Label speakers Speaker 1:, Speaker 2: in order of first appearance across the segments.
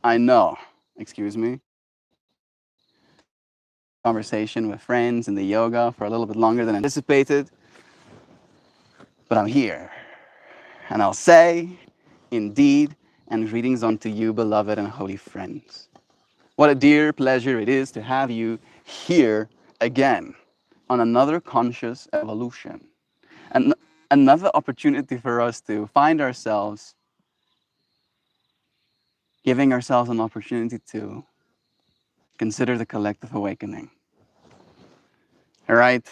Speaker 1: I know, excuse me, conversation with friends in the yoga for a little bit longer than anticipated, but I'm here. And I'll say, indeed, and greetings unto you, beloved and holy friends. What a dear pleasure it is to have you here again on another conscious evolution. And another opportunity for us to find ourselves, giving ourselves an opportunity to consider the collective awakening. All right?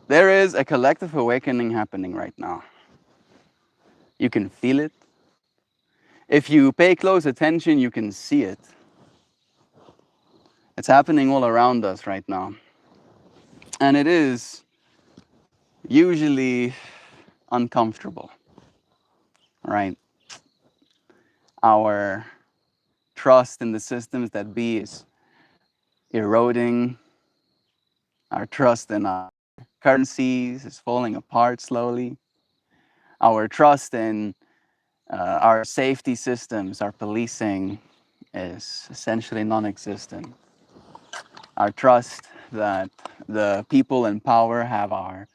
Speaker 1: There is a collective awakening happening right now. You can feel it. If you pay close attention, you can see it. It's happening all around us right now. And it is usually uncomfortable, right? Our trust in the systems that be is eroding. Our trust in our currencies is falling apart slowly. Our trust in our safety systems, our policing, is essentially non-existent. Our trust that the people in power have our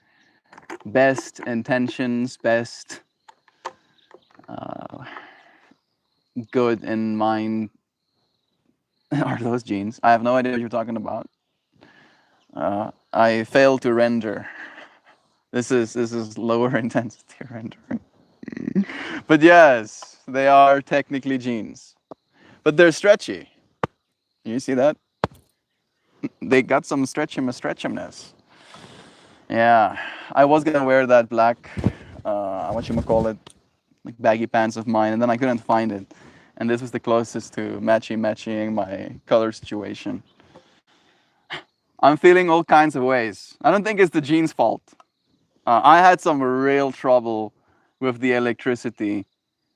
Speaker 1: best intentions, best good in mind are those genes. I have no idea what you're talking about. I fail to render. This is lower intensity rendering. But yes, they are technically genes. But they're stretchy. You see that? They got some stretchimness. Yeah, I was gonna wear that black, what you call it, like baggy pants of mine, and then I couldn't find it, and this was the closest to matching my color situation. I'm feeling all kinds of ways. I don't think it's the jeans' fault. I had some real trouble with the electricity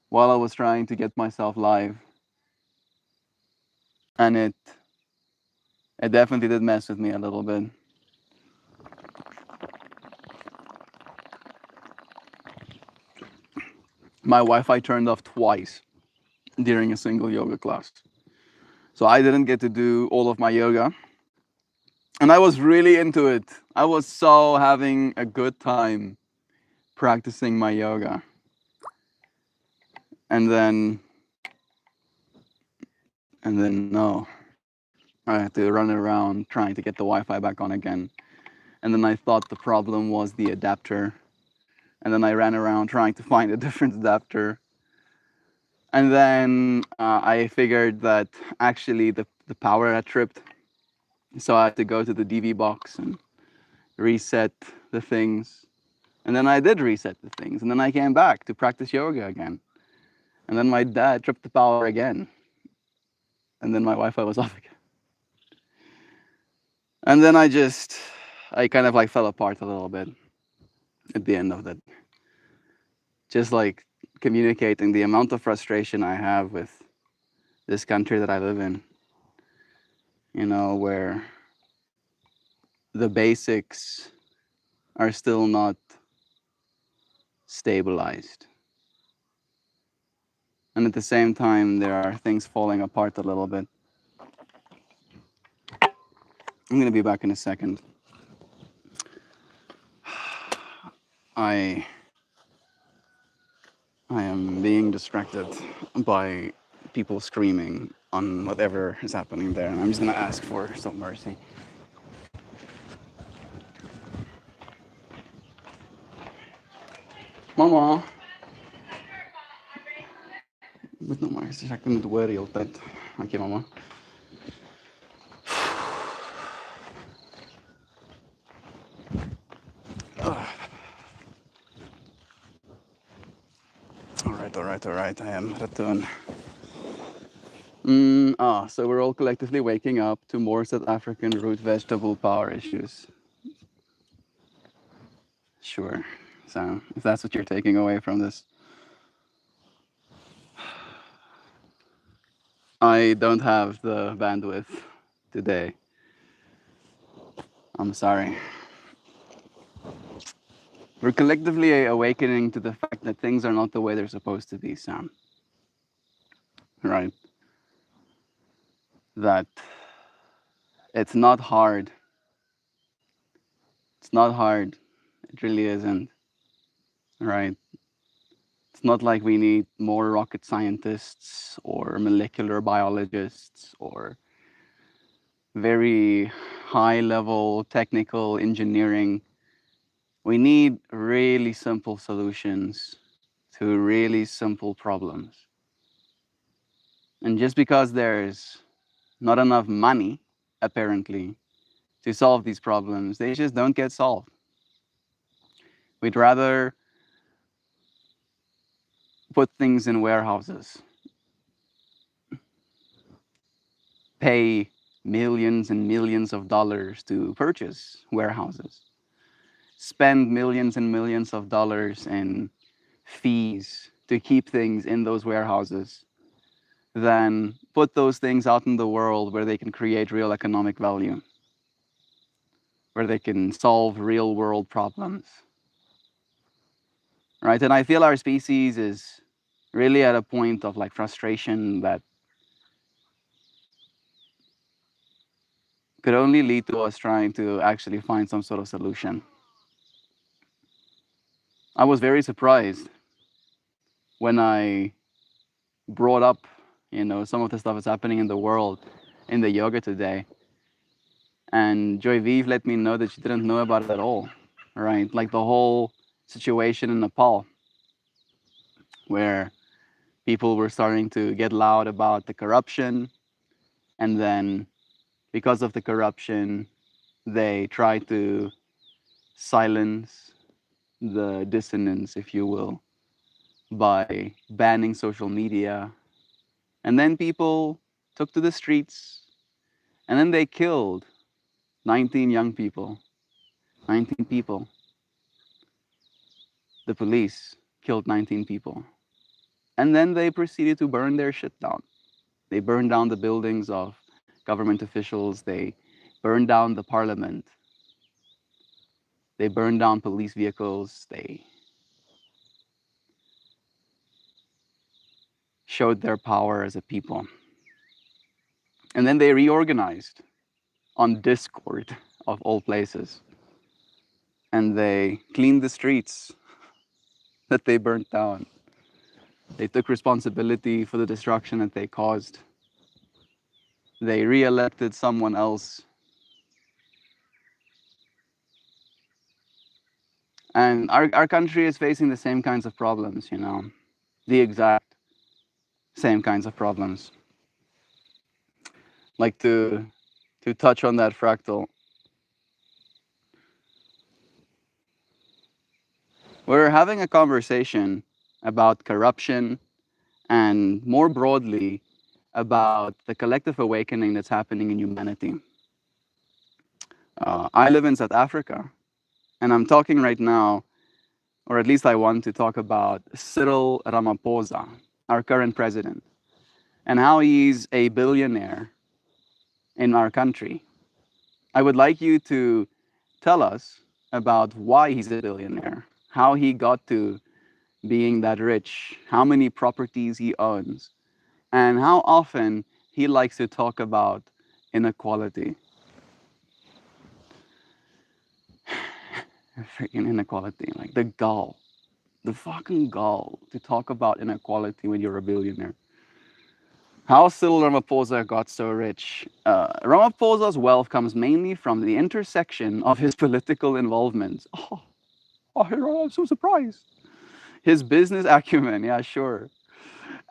Speaker 1: while I was trying to get myself live, and it definitely did mess with me a little bit. My Wi-Fi turned off twice during a single yoga class. So I didn't get to do all of my yoga. And I was really into it. I was so having a good time practicing my yoga. And then no. I had to run around trying to get the Wi-Fi back on again. And then I thought the problem was the adapter. And then I ran around trying to find a different adapter. And then I figured that actually the power had tripped. So I had to go to the DV box and reset the things. And then I did reset the things. And then I came back to practice yoga again. And then my dad tripped the power again. And then my Wi-Fi was off again. And then I kind of like fell apart a little bit at the end of that. Just like communicating the amount of frustration I have with this country that I live in, where the basics are still not stabilized. And at the same time, there are things falling apart a little bit. I'm going to be back in a second. I am being distracted by people screaming on whatever is happening there, and I'm just going to ask for some mercy. Mama! Moet nou maar eens, ek moet worry altyd. Dankie, mama. All right, I am returned. So we're all collectively waking up to more South African root vegetable power issues. Sure. So if that's what you're taking away from this, I don't have the bandwidth today. I'm sorry. We're collectively awakening to the fact that things are not the way they're supposed to be, Sam. Right?
Speaker 2: that it's not hard. It's not hard. It really isn't, right? It's not like we need more rocket scientists or molecular biologists or very high level technical engineering. We need really simple solutions to really simple problems. And just because there's not enough money, apparently, to solve these problems, they just don't get solved. We'd rather put things in warehouses, pay millions and millions of dollars to purchase warehouses, spend millions and millions of dollars in fees to keep things in those warehouses, than put those things out in the world where they can create real economic value, where they can solve real world problems. Right? And I feel our species is really at a point of like frustration that could only lead to us trying to actually find some sort of solution. I was very surprised when I brought up, some of the stuff that's happening in the world in the yoga today. And Joy Vive let me know that she didn't know about it at all, right? Like the whole situation in Nepal, where people were starting to get loud about the corruption. And then because of the corruption, they tried to silence the dissonance, if you will, by banning social media. And then people took to the streets, and then they killed 19 young people, 19 people. The police killed 19 people. And then they proceeded to burn their shit down. They burned down the buildings of government officials. They burned down the parliament. They burned down police vehicles. They showed their power as a people. And then they reorganized on Discord, of all places. And they cleaned the streets that they burnt down. They took responsibility for the destruction that they caused. They re-elected someone else. And our country is facing the same kinds of problems, the exact same kinds of problems. Like to touch on that fractal, we're having a conversation about corruption and more broadly about the collective awakening that's happening in humanity. I live in South Africa, and I'm talking right now, or at least I want to talk about Cyril Ramaphosa, our current president, and how he's a billionaire in our country. I would like you to tell us about why he's a billionaire, how he got to being that rich, how many properties he owns, and how often he likes to talk about inequality. Freaking inequality, like the gall, the fucking gall to talk about inequality when you're a billionaire. How Cyril Ramaphosa got so rich? Ramaphosa's wealth comes mainly from the intersection of his political involvement. I'm so surprised. His business acumen, yeah, sure.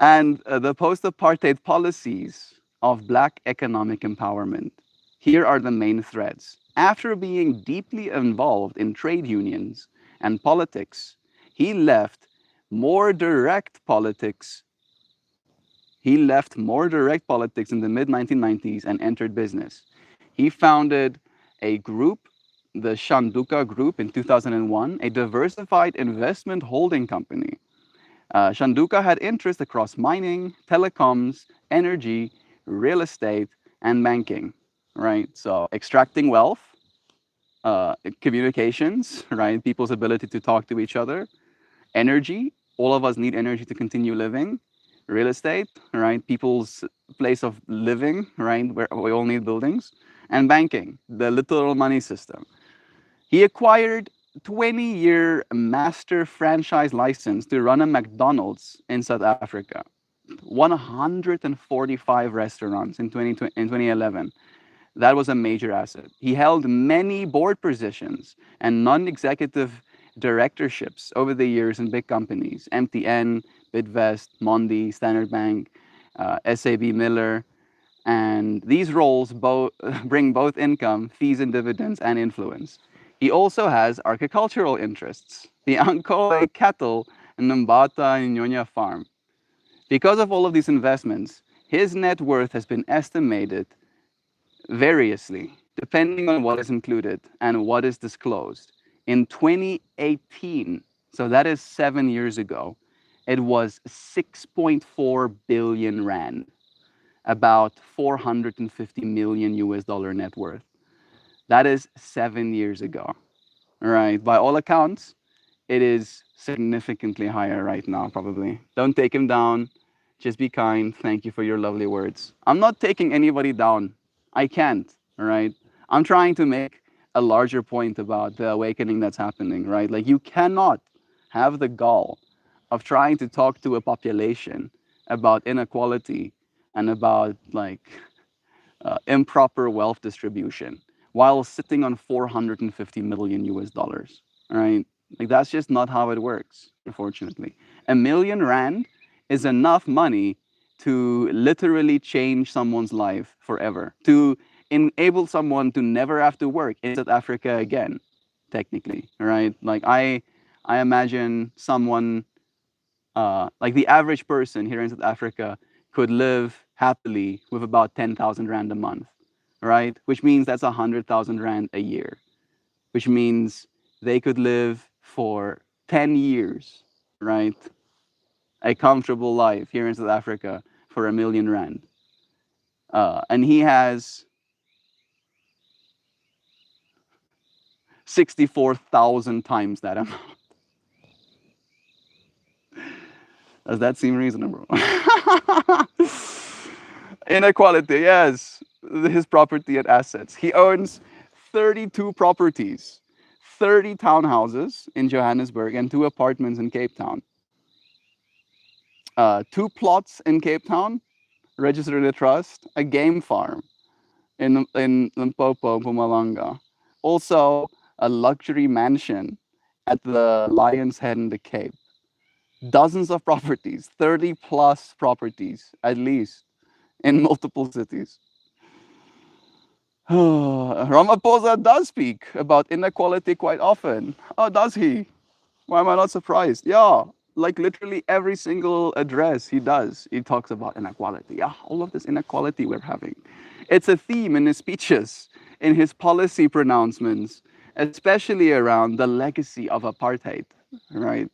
Speaker 2: And the post-apartheid policies of Black economic empowerment. Here are the main threads. After being deeply involved in trade unions and politics, he left more direct politics. He left more direct politics in the mid-1990s and entered business. He founded a group, the Shanduka Group, in 2001, a diversified investment holding company. Shanduka had interest across mining, telecoms, energy, real estate, and banking, right? So extracting wealth, communications, right? People's ability to talk to each other, energy. All of us need energy to continue living. Real estate, right? People's place of living, right, where we all need buildings, and banking, the literal money system. He acquired 20-year master franchise license to run a McDonald's in South Africa. 145 restaurants in 2011. That was a major asset. He held many board positions and non-executive directorships over the years in big companies: MTN, Bidvest, Mondi, Standard Bank, SAB Miller. And these roles bring both income, fees and dividends, and influence. He also has agricultural interests: the Ankole cattle and Nambata and Nyonya farm. Because of all of these investments, his net worth has been estimated variously, depending on what is included and what is disclosed. In 2018, so that is 7 years ago, it was 6.4 billion rand, about 450 million US dollar net worth. That is 7 years ago. All right. By all accounts, it is significantly higher right now, probably. Don't take him down. Just be kind. Thank you for your lovely words. I'm not taking anybody down. I can't. All right. I'm trying to make a larger point about the awakening that's happening, right? Like, you cannot have the gall of trying to talk to a population about inequality and about improper wealth distribution while sitting on 450 million US dollars. All right. Like, that's just not how it works, unfortunately. A million rand is enough money to literally change someone's life forever, to enable someone to never have to work in South Africa again, technically. All right. Like, I imagine someone, like the average person here in South Africa could live happily with about 10,000 rand a month, right? Which means that's 100,000 rand a year, which means they could live for 10 years, right? A comfortable life here in South Africa for a million rand. And he has 64,000 times that amount. Does that seem reasonable? Inequality, yes. His property and assets. He owns 32 properties, 30 townhouses in Johannesburg, and 2 apartments in Cape Town. 2 plots in Cape Town, registered in a trust, a game farm in Limpopo, Mpumalanga. Also, a luxury mansion at the Lion's Head in the Cape. Dozens of properties, 30 plus properties at least, in multiple cities. Ramaphosa does speak about inequality quite often. Oh, does he? Why am I not surprised? Yeah, like literally every single address he does, he talks about inequality. Yeah, all of this inequality we're having. It's a theme in his speeches, in his policy pronouncements, especially around the legacy of apartheid, right?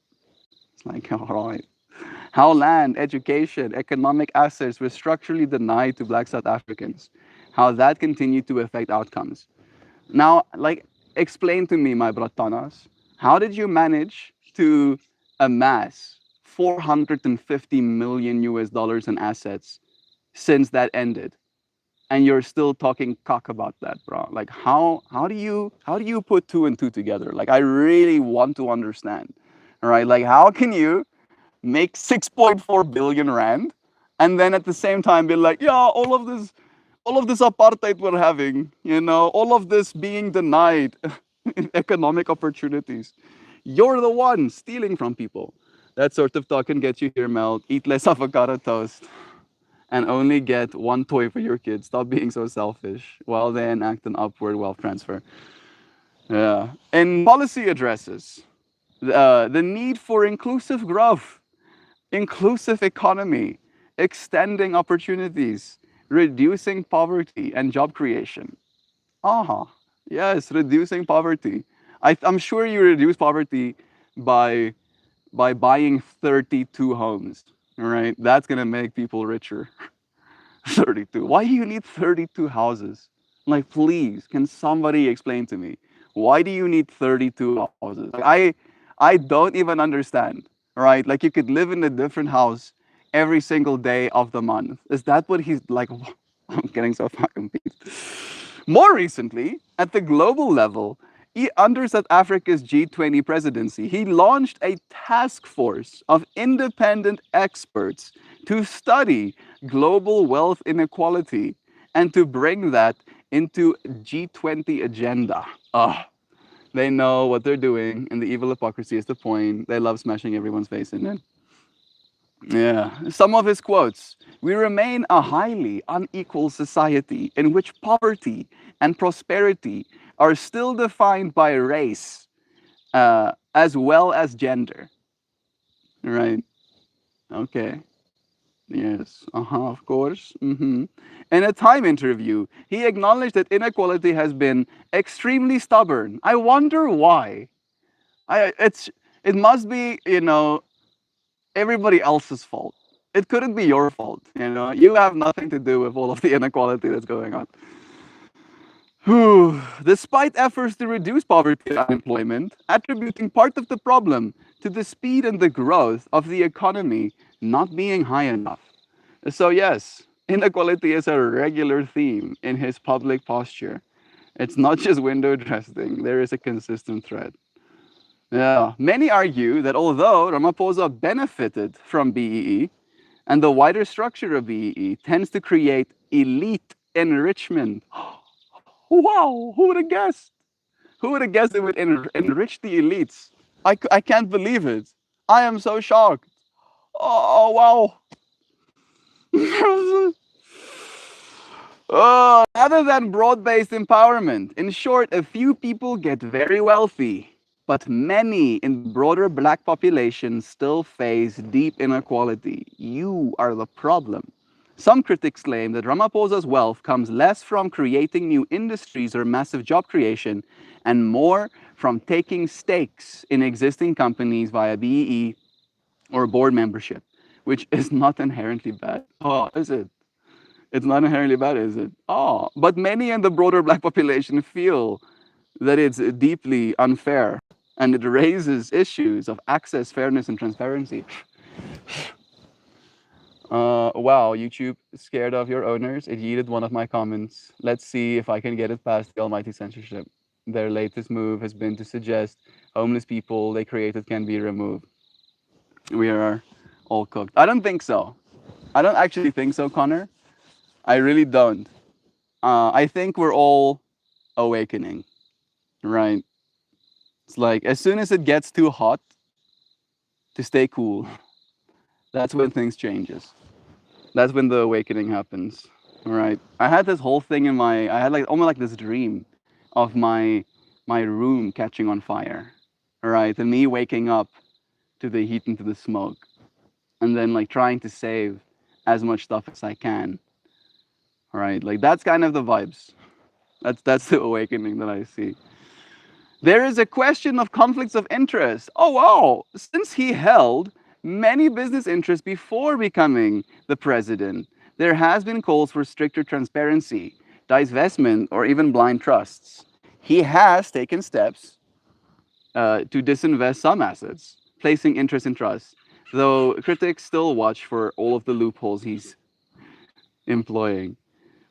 Speaker 2: It's like, all right. How land, education, economic assets were structurally denied to Black South Africans. How that continued to affect outcomes. Now, like, explain to me, my bratanas, how did you manage to amass 450 million US dollars in assets since that ended? And you're still talking cock about that, bro. Like, how do you put two and two together? Like, I really want to understand. All right, like, how can you make 6.4 billion rand and then at the same time be like, yeah, all of this apartheid we're having, all of this being denied economic opportunities. You're the one stealing from people. That sort of talk can get you here, Mel. Eat less avocado toast and only get one toy for your kids. Stop being so selfish while they enact an upward wealth transfer. Yeah. In policy addresses, the need for inclusive growth, inclusive economy, extending opportunities, reducing poverty and job creation. Aha, yes, reducing poverty. I'm sure you reduce poverty by buying 32 homes. All right, that's gonna make people richer. 32. Why do you need 32 houses? Like, please, can somebody explain to me why do you need 32 houses? Like, I don't even understand. Right? Like, you could live in a different house every single day of the month. Is that what he's like? I'm getting so fucking beat. More recently, at the global level, under South Africa's G20 presidency, he launched a task force of independent experts to study global wealth inequality and to bring that into G20 agenda. Ah, they know what they're doing, and the evil hypocrisy is the point. They love smashing everyone's face in it. Yeah. Some of his quotes: "We remain a highly unequal society in which poverty and prosperity are still defined by race as well as gender." Right. Okay. Yes. Of course. In a Time interview, he acknowledged that inequality has been extremely stubborn. I wonder why. It must be, everybody else's fault. It couldn't be your fault. You have nothing to do with all of the inequality that's going on. Despite efforts to reduce poverty and unemployment, attributing part of the problem to the speed and the growth of the economy not being high enough. So, yes, inequality is a regular theme in his public posture. It's not just window dressing, there is a consistent thread. Yeah, many argue that although Ramaphosa benefited from BEE, and the wider structure of BEE tends to create elite enrichment. Wow, who would have guessed? Who would have guessed it would enrich the elites? I can't believe it. I am so shocked. Oh, wow. Rather than broad-based empowerment, in short, a few people get very wealthy, but many in the broader black population still face deep inequality. You are the problem. Some critics claim that Ramaphosa's wealth comes less from creating new industries or massive job creation and more from taking stakes in existing companies via BEE or board membership, which is not inherently bad. Oh, is it? It's not inherently bad, is it? Oh, but many in the broader black population feel that it's deeply unfair and it raises issues of access, fairness, and transparency. Wow, YouTube scared of your owners. It yeeted one of my comments. Let's see if I can get it past the almighty censorship. Their latest move has been to suggest homeless people they created can be removed. We are all cooked. I don't think so. I don't actually think so, Connor. I really don't. I think we're all awakening, right? It's like as soon as it gets too hot to stay cool, that's when things changes. That's when the awakening happens, right? I had this whole thing I had like almost like this dream of my room catching on fire, right? And me waking up to the heat and to the smoke, and then like trying to save as much stuff as I can, right? Like that's kind of the vibes. That's the awakening that I see. There is a question of conflicts of interest. Oh, wow. Since he held many business interests before becoming the president, there has been calls for stricter transparency, divestment, or even blind trusts. He has taken steps to disinvest some assets, placing interest in trust, though critics still watch for all of the loopholes he's employing.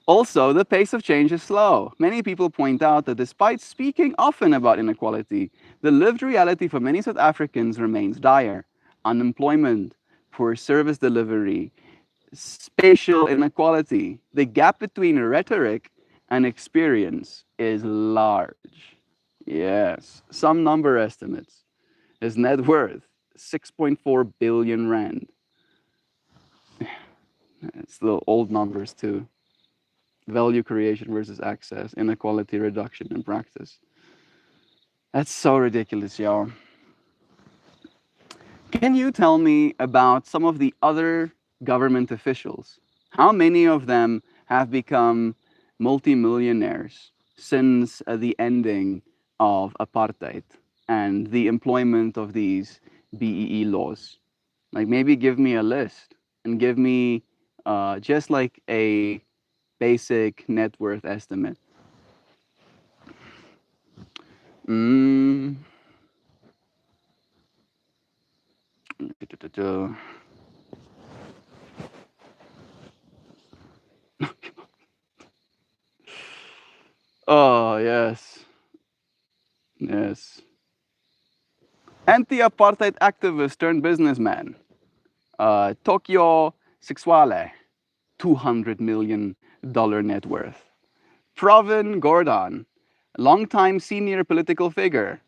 Speaker 2: Also, the pace of change is slow. Many people point out that despite speaking often about inequality, the lived reality for many South Africans remains dire. Unemployment, poor service delivery, spatial inequality. The gap between rhetoric and experience is large. Yes, some number estimates. His net worth, 6.4 billion rand. It's the old numbers too. Value creation versus access, inequality reduction in practice. That's so ridiculous, y'all. Can you tell me about some of the other government officials? How many of them have become multimillionaires since the ending of apartheid and the employment of these BEE laws? Like maybe give me a list and give me just like a basic net worth estimate. Mm. Oh, yes. Yes. Anti-apartheid activist turned businessman. Tokyo Sexuale, $200 million net worth. Pravin Gordon, longtime senior political figure,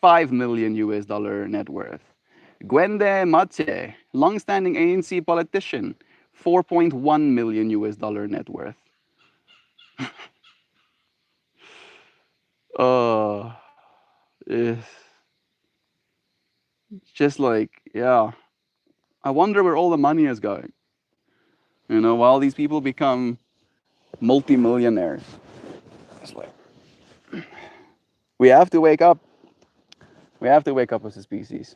Speaker 2: 5 million US dollar net worth. Gwende Matse, longstanding ANC politician, 4.1 million US dollar net worth. Uh, it's just like, yeah, I wonder where all the money is going. You know, while these people become multimillionaires, it's like we have to wake up. We have to wake up as a species.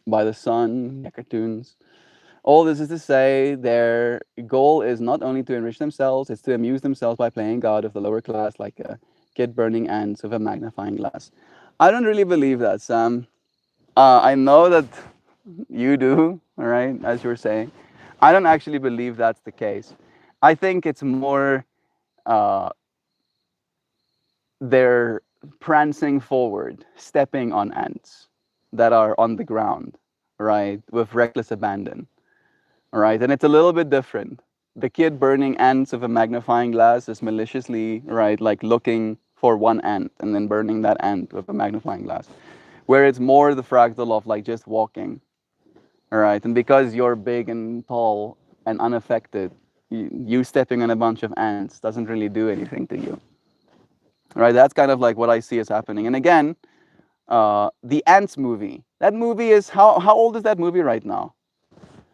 Speaker 2: By the sun, yeah, cartoons. All this is to say their goal is not only to enrich themselves, it's to amuse themselves by playing God of the lower class like a kid burning ants with a magnifying glass. I don't really believe that, Sam. I know that you do, all right, as you were saying. I don't actually believe that's the case. I think it's more uh, they're prancing forward, stepping on ants that are on the ground, right, with reckless abandon, right? And it's a little bit different. The kid burning ants with a magnifying glass is maliciously, right, like looking for one ant and then burning that ant with a magnifying glass, where it's more the fractal of like just walking, all right? And because you're big and tall and unaffected, you stepping on a bunch of ants doesn't really do anything to you, right? That's kind of like what I see is happening. And again, the Ants movie. That movie is how old is that movie right now?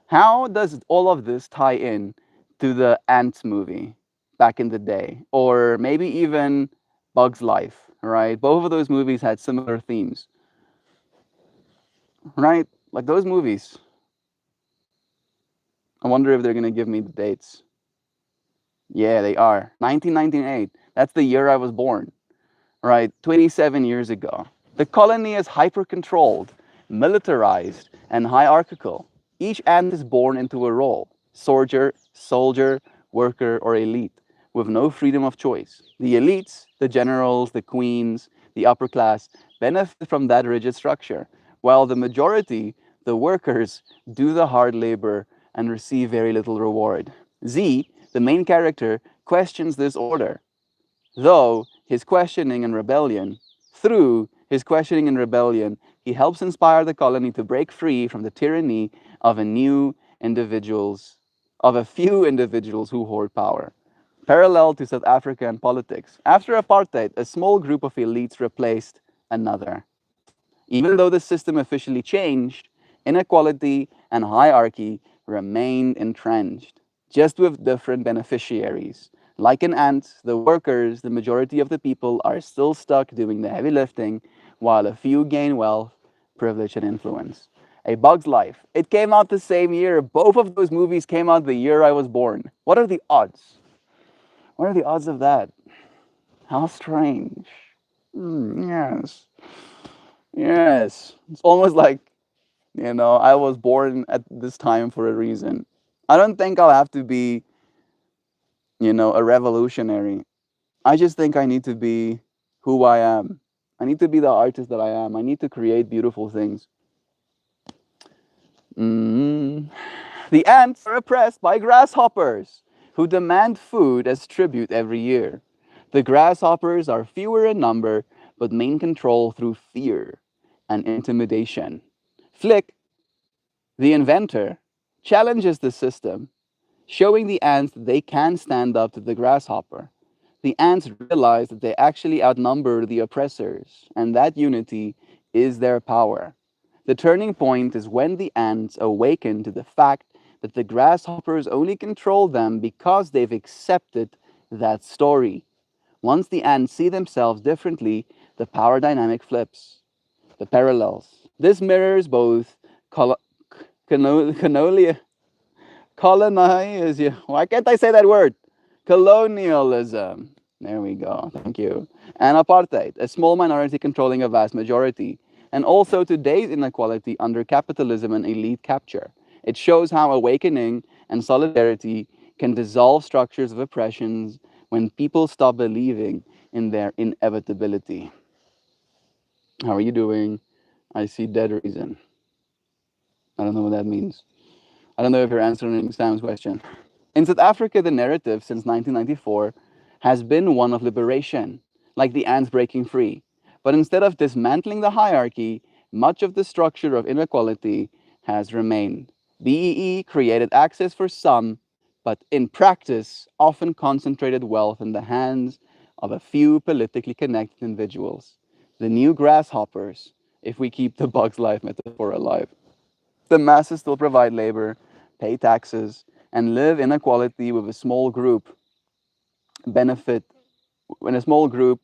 Speaker 2: How does all of this tie in to the Ants movie back in the day, or maybe even Bug's Life? Right, both of those movies had similar themes, right? Like those movies. I wonder if they're gonna give me the dates. Yeah, they are. 1998. That's the year I was born. Right, 27 years ago. The colony is hyper controlled, militarized, and hierarchical. Each ant is born into a role soldier, worker, or elite, with no freedom of choice. The elites, the generals, the queens, the upper class, benefit from that rigid structure, while the majority, the workers, do the hard labor and receive very little reward. Z, the main character, questions this order though his questioning and rebellion, through his questioning and rebellion, he helps inspire the colony to break free from the tyranny of a few individuals who hoard power. Parallel to South African politics, after apartheid, a small group of elites replaced another. Even though the system officially changed, inequality and hierarchy remained entrenched, just with different beneficiaries. Like in ants, the workers, the majority of the people, are still stuck doing the heavy lifting, while a few gain wealth, privilege, and influence. A Bug's Life. It came out the same year. Both of those movies came out the year I was born. What are the odds? What are the odds of that? How strange. Yes. Yes. It's almost like, I was born at this time for a reason. I don't think I'll have to be, a revolutionary. I just think I need to be who I am. I need to be the artist that I am. I need to create beautiful things. Mm. The ants are oppressed by grasshoppers who demand food as tribute every year. The grasshoppers are fewer in number but main control through fear and intimidation. Flick, the inventor, challenges the system, showing the ants that they can stand up to the grasshopper. The ants realize that they actually outnumber the oppressors, and that unity is their power. The turning point is when the ants awaken to the fact that the grasshoppers only control them because they've accepted that story. Once the ants see themselves differently, the power dynamic flips. The parallels. This mirrors both canolia, why can't I say that word? Colonialism. There we go. Thank you. And apartheid, a small minority controlling a vast majority. And also today's inequality under capitalism and elite capture. It shows how awakening and solidarity can dissolve structures of oppressions when people stop believing in their inevitability. How are you doing? I see dead reason. I don't know what that means. I don't know if you're answering Sam's question. In South Africa, the narrative since 1994 has been one of liberation, like the ants breaking free. But instead of dismantling the hierarchy, much of the structure of inequality has remained. BEE created access for some, but in practice, often concentrated wealth in the hands of a few politically connected individuals. The new grasshoppers, if we keep the Bugs Life metaphor alive. The masses still provide labor, pay taxes, and live in equality with a small group benefit. When a small group,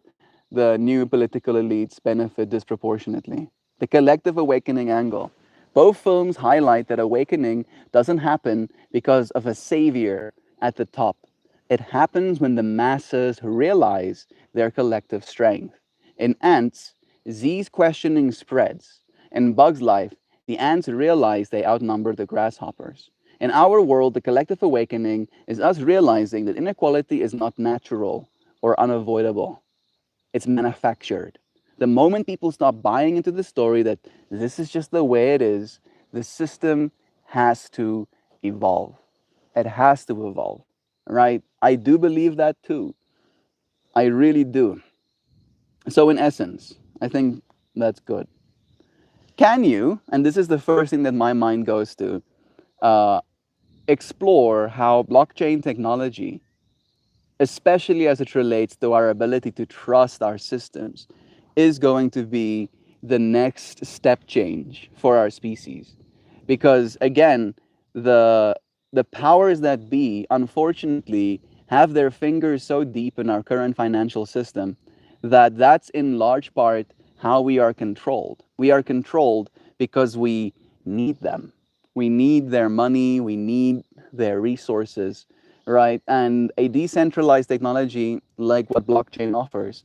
Speaker 2: the new political elites benefit disproportionately. The collective awakening angle. Both films highlight that awakening doesn't happen because of a savior at the top. It happens when the masses realize their collective strength. In Ants, Z's questioning spreads. In Bug's Life, the ants realize they outnumber the grasshoppers. In our world, the collective awakening is us realizing that inequality is not natural or unavoidable. It's manufactured. The moment people stop buying into the story that this is just the way it is, the system has to evolve. It has to evolve, right? I do believe that too. I really do. So, in essence, I think that's good. Can you, and this is the first thing that my mind goes to, uh, explore how blockchain technology, especially as it relates to our ability to trust our systems, is going to be the next step change for our species. Because again, the the powers that be, unfortunately, have their fingers so deep in our current financial system that that's in large part how we are controlled. We are controlled because we need them. We need their money, we need their resources, right? And a decentralized technology like what blockchain offers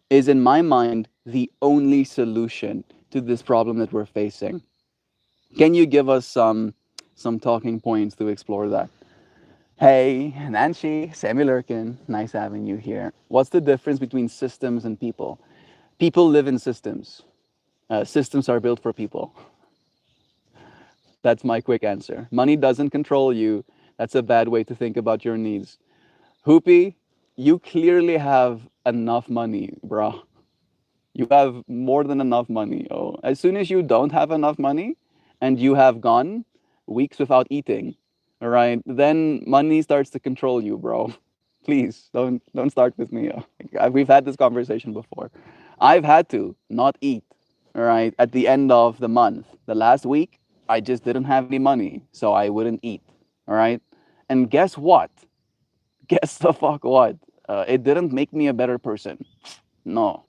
Speaker 2: is, in my mind, the only solution to this problem that we're facing. Can you give us some talking points to explore that? Hey, Nancy, Sammy Lurkin, nice having you here. What's the difference between systems and people? People live in systems. Systems are built for people. That's my quick answer. Money doesn't control you. That's a bad way to think about your needs. Hoopy, you clearly have enough money, bruh. You have more than enough money. Oh, as soon as you don't have enough money and you have gone weeks without eating, all right, then money starts to control you, bro. Please don't start with me. We've had this conversation before. I've had to not eat, all right, at the end of the month. The last week, I just didn't have any money, so I wouldn't eat, all right? And guess what? Guess the fuck what? It didn't make me a better person. No,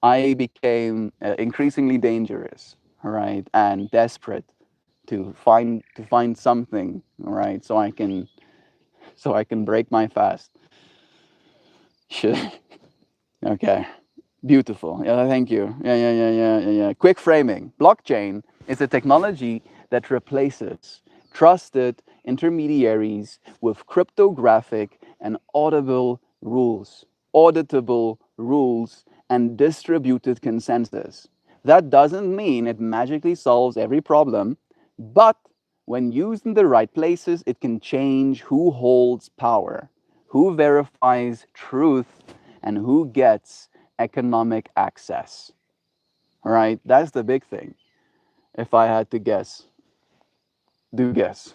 Speaker 2: I became increasingly dangerous, all right, and desperate to find something, all right, so I can break my fast. Shit. Okay. Beautiful. Yeah, thank you. Yeah. Quick framing. Blockchain is a technology that replaces trusted intermediaries with cryptographic and auditable rules, and distributed consensus. That doesn't mean it magically solves every problem, but when used in the right places, it can change who holds power, who verifies truth, and who gets economic access. All right, that's the big thing. If I had to guess, do guess.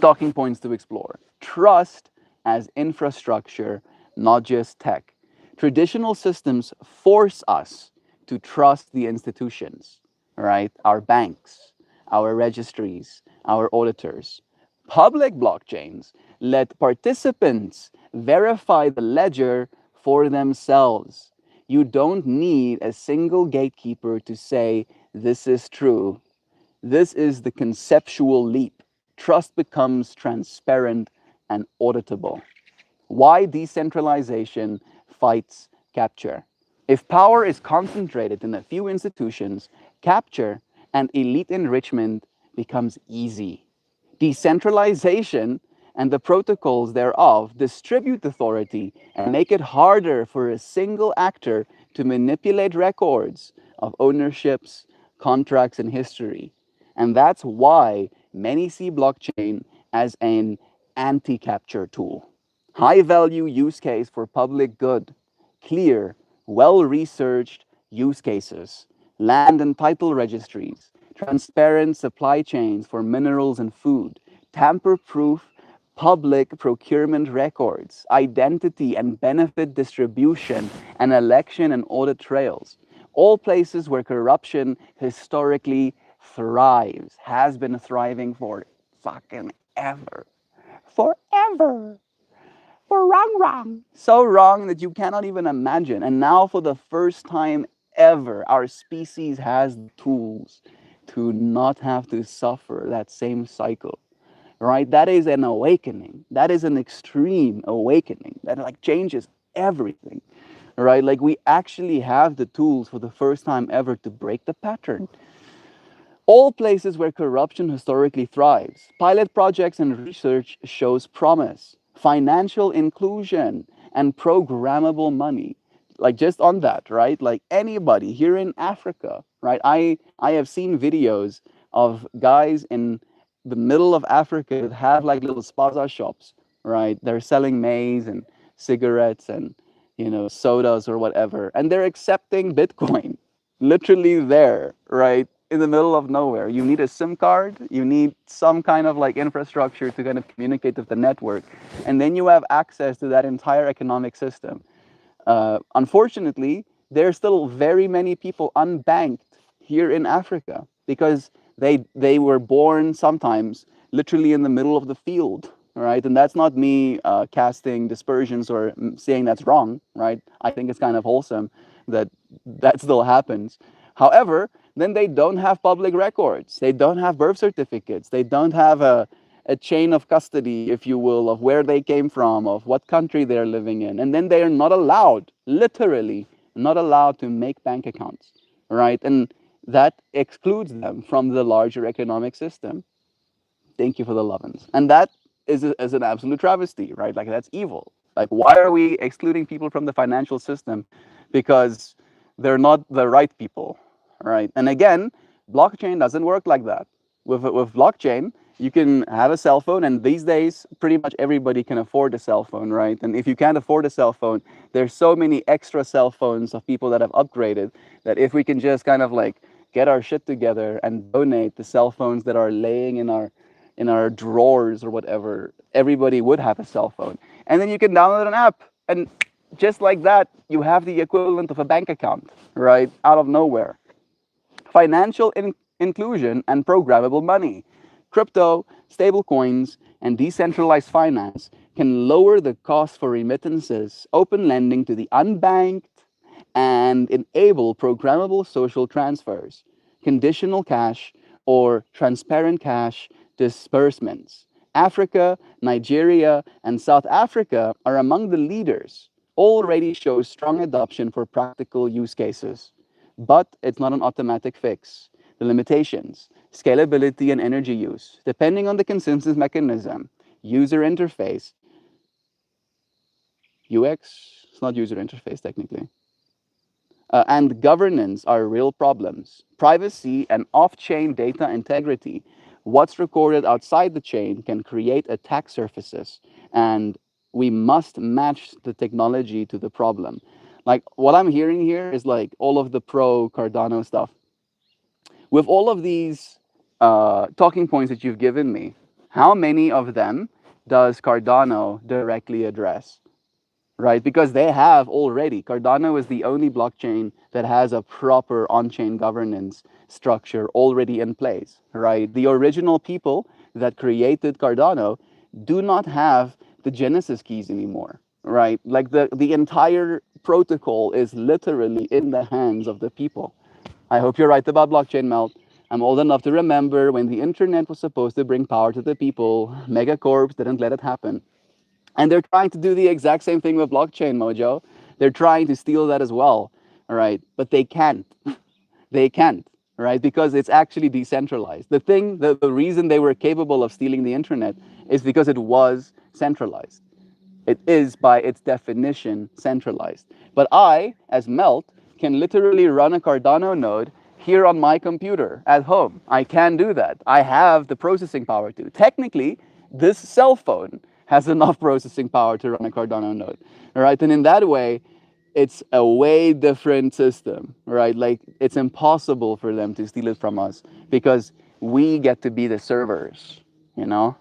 Speaker 2: Talking points to explore. Trust as infrastructure, not just tech. Traditional systems force us to trust the institutions, all right? Our banks, our registries, our auditors. Public blockchains let participants verify the ledger for themselves. You don't need a single gatekeeper to say, this is true. This is the conceptual leap. Trust becomes transparent and auditable. Why decentralization fights capture? If power is concentrated in a few institutions, capture and elite enrichment becomes easy. Decentralization and the protocols thereof distribute authority and make it harder for a single actor to manipulate records of ownerships, contracts, and history. And that's why many see blockchain as an anti capture tool. High value use case for public good, clear, well researched use cases, land and title registries, transparent supply chains for minerals and food, tamper proof public procurement records, identity and benefit distribution, and election and audit trails. All places where corruption historically thrives, has been thriving for fucking ever. Forever. For wrong, wrong. So wrong that you cannot even imagine. And now, for the first time ever, our species has the tools to not have to suffer that same cycle, right? That is an awakening. That is an extreme awakening that like changes everything, right? Like we actually have the tools for the first time ever to break the pattern. All places where corruption historically thrives. Pilot projects and research shows promise, financial inclusion, and programmable money. Like just on that, right? Like anybody here in Africa, right? I have seen videos of guys in the middle of Africa that have like little spaza shops, right? They're selling maize and cigarettes and sodas or whatever, and they're accepting Bitcoin literally there, right? In the middle of nowhere. You need a SIM card, you need some kind of like infrastructure to kind of communicate with the network, and then you have access to that entire economic system. Unfortunately, there's still very many people unbanked here in Africa because they were born sometimes literally in the middle of the field, right? And that's not me casting dispersions or saying that's wrong, right? I think it's kind of wholesome that that still happens. However, then they don't have public records. They don't have birth certificates. They don't have a chain of custody, if you will, of where they came from, of what country they're living in. And then they are not allowed, literally, not allowed to make bank accounts, right? And that excludes them from the larger economic system. Thank you for the lovin's. And that is an absolute travesty, right? Like that's evil. Like why are we excluding people from the financial system? Because they're not the right people, right? And again, blockchain doesn't work like that. With blockchain, you can have a cell phone, and these days, pretty much everybody can afford a cell phone, right? And if you can't afford a cell phone, there's so many extra cell phones of people that have upgraded that if we can just kind of like get our shit together and donate the cell phones that are laying in our drawers or whatever, everybody would have a cell phone. And then you can download an app, and just like that, you have the equivalent of a bank account, right? Out of nowhere. Financial inclusion and programmable money. Crypto, stablecoins, and decentralized finance can lower the cost for remittances, open lending to the unbanked, and enable programmable social transfers, conditional cash, or transparent cash disbursements. Africa, Nigeria, and South Africa are among the leaders, already show strong adoption for practical use cases. But it's not an automatic fix. The limitations, scalability and energy use, depending on the consensus mechanism, user interface, UX, it's not user interface technically, and governance are real problems. Privacy and off chain data integrity. What's recorded outside the chain can create attack surfaces, and we must match the technology to the problem. Like what I'm hearing here is like all of the pro Cardano stuff. With all of these talking points that you've given me, how many of them does Cardano directly address? Right? Because they have already. Cardano is the only blockchain that has a proper on-chain governance structure already in place, right? The original people that created Cardano do not have the Genesis keys anymore, right? Like the entire protocol is literally in the hands of the people. I hope you're right about blockchain, Melt. I'm old enough to remember when the internet was supposed to bring power to the people, megacorps didn't let it happen. And they're trying to do the exact same thing with blockchain, Mojo. They're trying to steal that as well, all right? But they can't. They can't, right? Because it's actually decentralized. The reason they were capable of stealing the internet It's because it was centralized. It is, by its definition, centralized. But I, as Melt, can literally run a Cardano node here on my computer at home. I can do that. I have the processing power to. Technically, this cell phone has enough processing power to run a Cardano node. All right, and in that way, it's a way different system, right? Like, it's impossible for them to steal it from us because we get to be the servers, you know?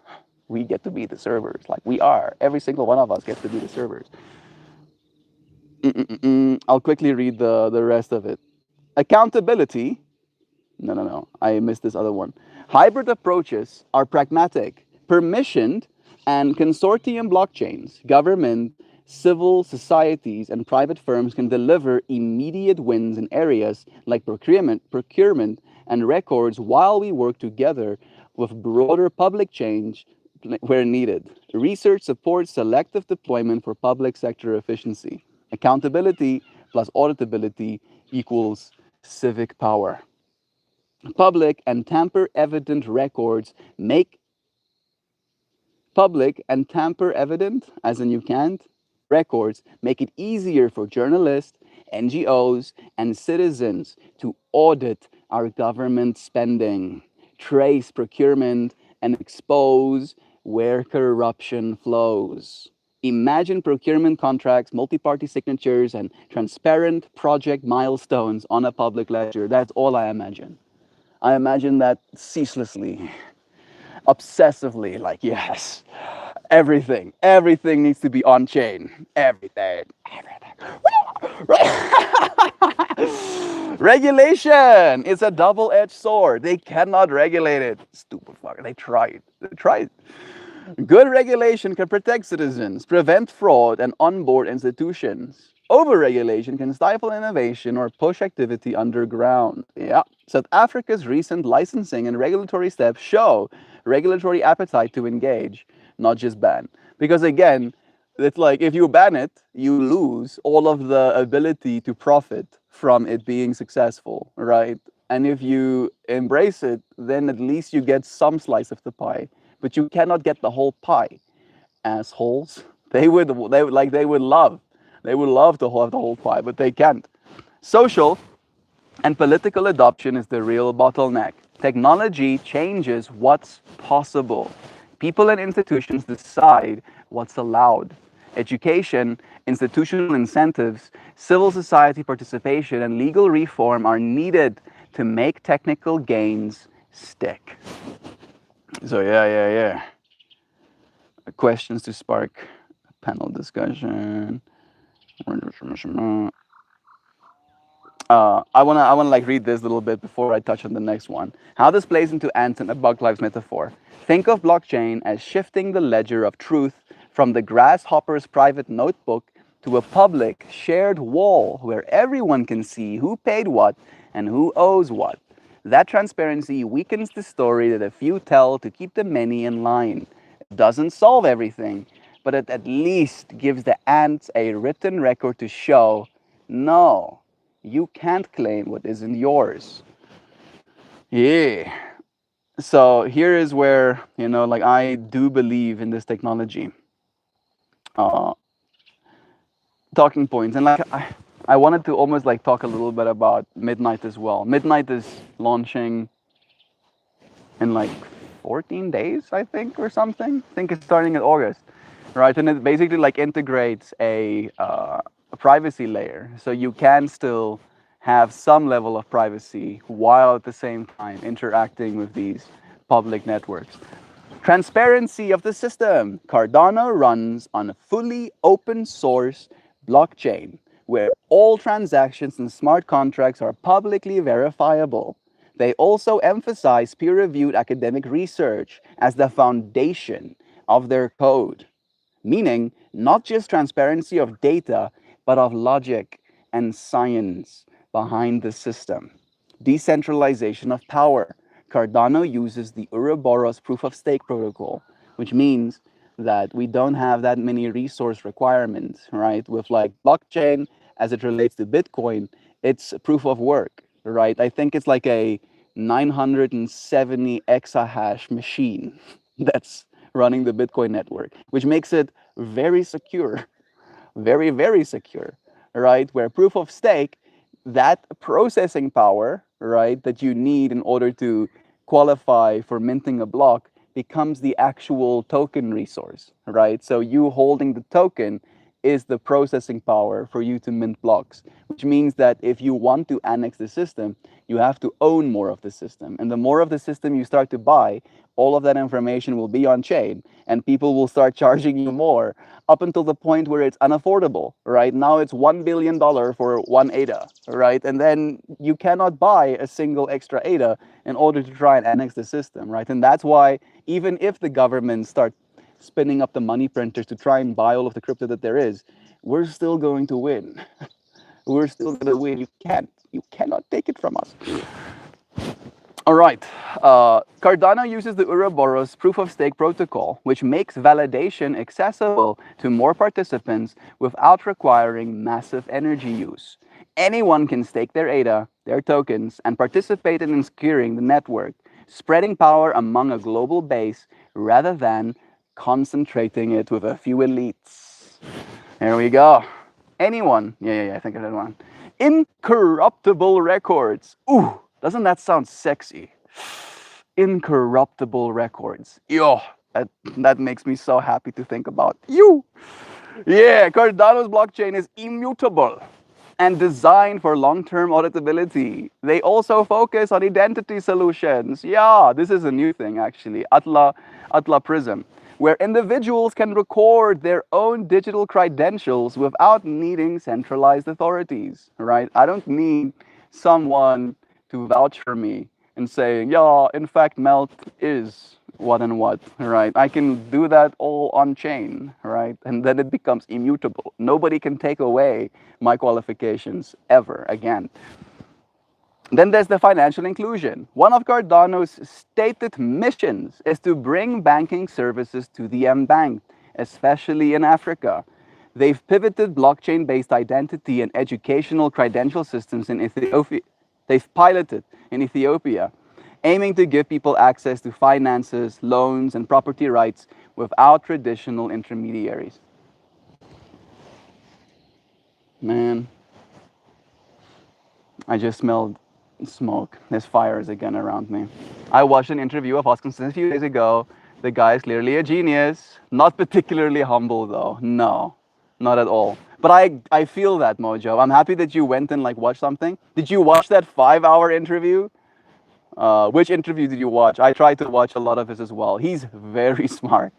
Speaker 2: We get to be the servers. Like, we are. Every single one of us gets to be the servers. I'll quickly read the rest of it. Accountability. No. I missed this other one. Hybrid approaches are pragmatic, permissioned, and consortium blockchains, government, civil societies, and private firms can deliver immediate wins in areas like procurement, and records while we work together with broader public change where needed. Research supports selective deployment for public sector efficiency. Accountability plus auditability equals civic power. Public and tamper evident records make public and tamper evident, as in you can't, records make it easier for journalists, NGOs, and citizens to audit our government spending, trace procurement, and expose where corruption flows. Imagine procurement contracts, multi-party signatures, and transparent project milestones on a public ledger. That's all I imagine. I imagine that ceaselessly, obsessively, like, yes, everything needs to be on chain. Everything. Regulation is a double-edged sword. They cannot regulate it. Stupid fucker. They tried. Good regulation can protect citizens, prevent fraud, and onboard institutions. Overregulation can stifle innovation or push activity underground. Yeah. South Africa's recent licensing and regulatory steps show regulatory appetite to engage, not just ban. Because again, it's like if you ban it, you lose all of the ability to profit from it being successful, right? And if you embrace it, then at least you get some slice of the pie. But you cannot get the whole pie, assholes. They would love to have the whole pie, but they can't. Social and political adoption is the real bottleneck. Technology changes what's possible. People and institutions decide what's allowed. Education, institutional incentives, civil society participation, and legal reform are needed to make technical gains stick. So yeah. Questions to spark panel discussion. I wanna like read this a little bit before I touch on the next one. How this plays into ants and a bug lives metaphor. Think of blockchain as shifting the ledger of truth from the grasshopper's private notebook to a public shared wall where everyone can see who paid what and who owes what. That transparency weakens the story that a few tell to keep the many in line. It doesn't solve everything, but it at least gives the ants a written record to show, no, you can't claim what isn't yours. Yeah. So here is where, like, I do believe in this technology. Talking points. And like, I wanted to almost like talk a little bit about Midnight as well. Midnight is launching in like 14 days, I think, or something. I think it's starting in August, right? And it basically like integrates a privacy layer. So you can still have some level of privacy while at the same time interacting with these public networks. Transparency of the system. Cardano runs on a fully open source blockchain where all transactions and smart contracts are publicly verifiable. They also emphasize peer-reviewed academic research as the foundation of their code, meaning not just transparency of data, but of logic and science behind the system. Decentralization of power. Cardano uses the Ouroboros proof of stake protocol, which means that we don't have that many resource requirements, right? With like blockchain, as it relates to Bitcoin, it's proof of work, right? I think it's like a 970 exahash machine that's running the Bitcoin network, which makes it very secure, very, very secure, right? Where proof of stake, that processing power, right, that you need in order to qualify for minting a block becomes the actual token resource, right? So you holding the token is the processing power for you to mint blocks, which means that if you want to annex the system, you have to own more of the system. And the more of the system you start to buy, all of that information will be on chain and people will start charging you more up until the point where it's unaffordable, right? Now it's $1 billion for one ADA, right? And then you cannot buy a single extra ADA in order to try and annex the system, right? And that's why even if the government start spinning up the money printers to try and buy all of the crypto that there is, we're still going to win. We're still going to win. You cannot take it from us. All right. Cardano uses the Ouroboros proof of stake protocol, which makes validation accessible to more participants without requiring massive energy use. Anyone can stake their ADA, their tokens, and participate in securing the network, spreading power among a global base rather than concentrating it with a few elites. There we go. Anyone, I think I did one. Incorruptible records. Ooh, doesn't that sound sexy? Incorruptible records. Yo, that makes me so happy to think about. You. Yeah, Cardano's blockchain is immutable and designed for long-term auditability. They also focus on identity solutions. Yeah, this is a new thing actually. Atla Prism, where individuals can record their own digital credentials without needing centralized authorities, right? I don't need someone to vouch for me and saying, yeah, in fact, Melt is what and what, right? I can do that all on chain, right? And then it becomes immutable. Nobody can take away my qualifications ever again. Then there's the financial inclusion. One of Cardano's stated missions is to bring banking services to the unbanked, especially in Africa. They've pivoted blockchain-based identity and educational credential systems in Ethiopia. They've piloted in Ethiopia, aiming to give people access to finances, loans, and property rights without traditional intermediaries. Man, I just smelled smoke. There's fires again around me. I watched an interview of Hoskinson a few days ago. The guy is clearly a genius. Not particularly humble though. No, not at all. But I feel that, Mojo. I'm happy that you went and like watched something. Did you watch that 5-hour interview? Which interview did you watch? I tried to watch a lot of his as well. He's very smart.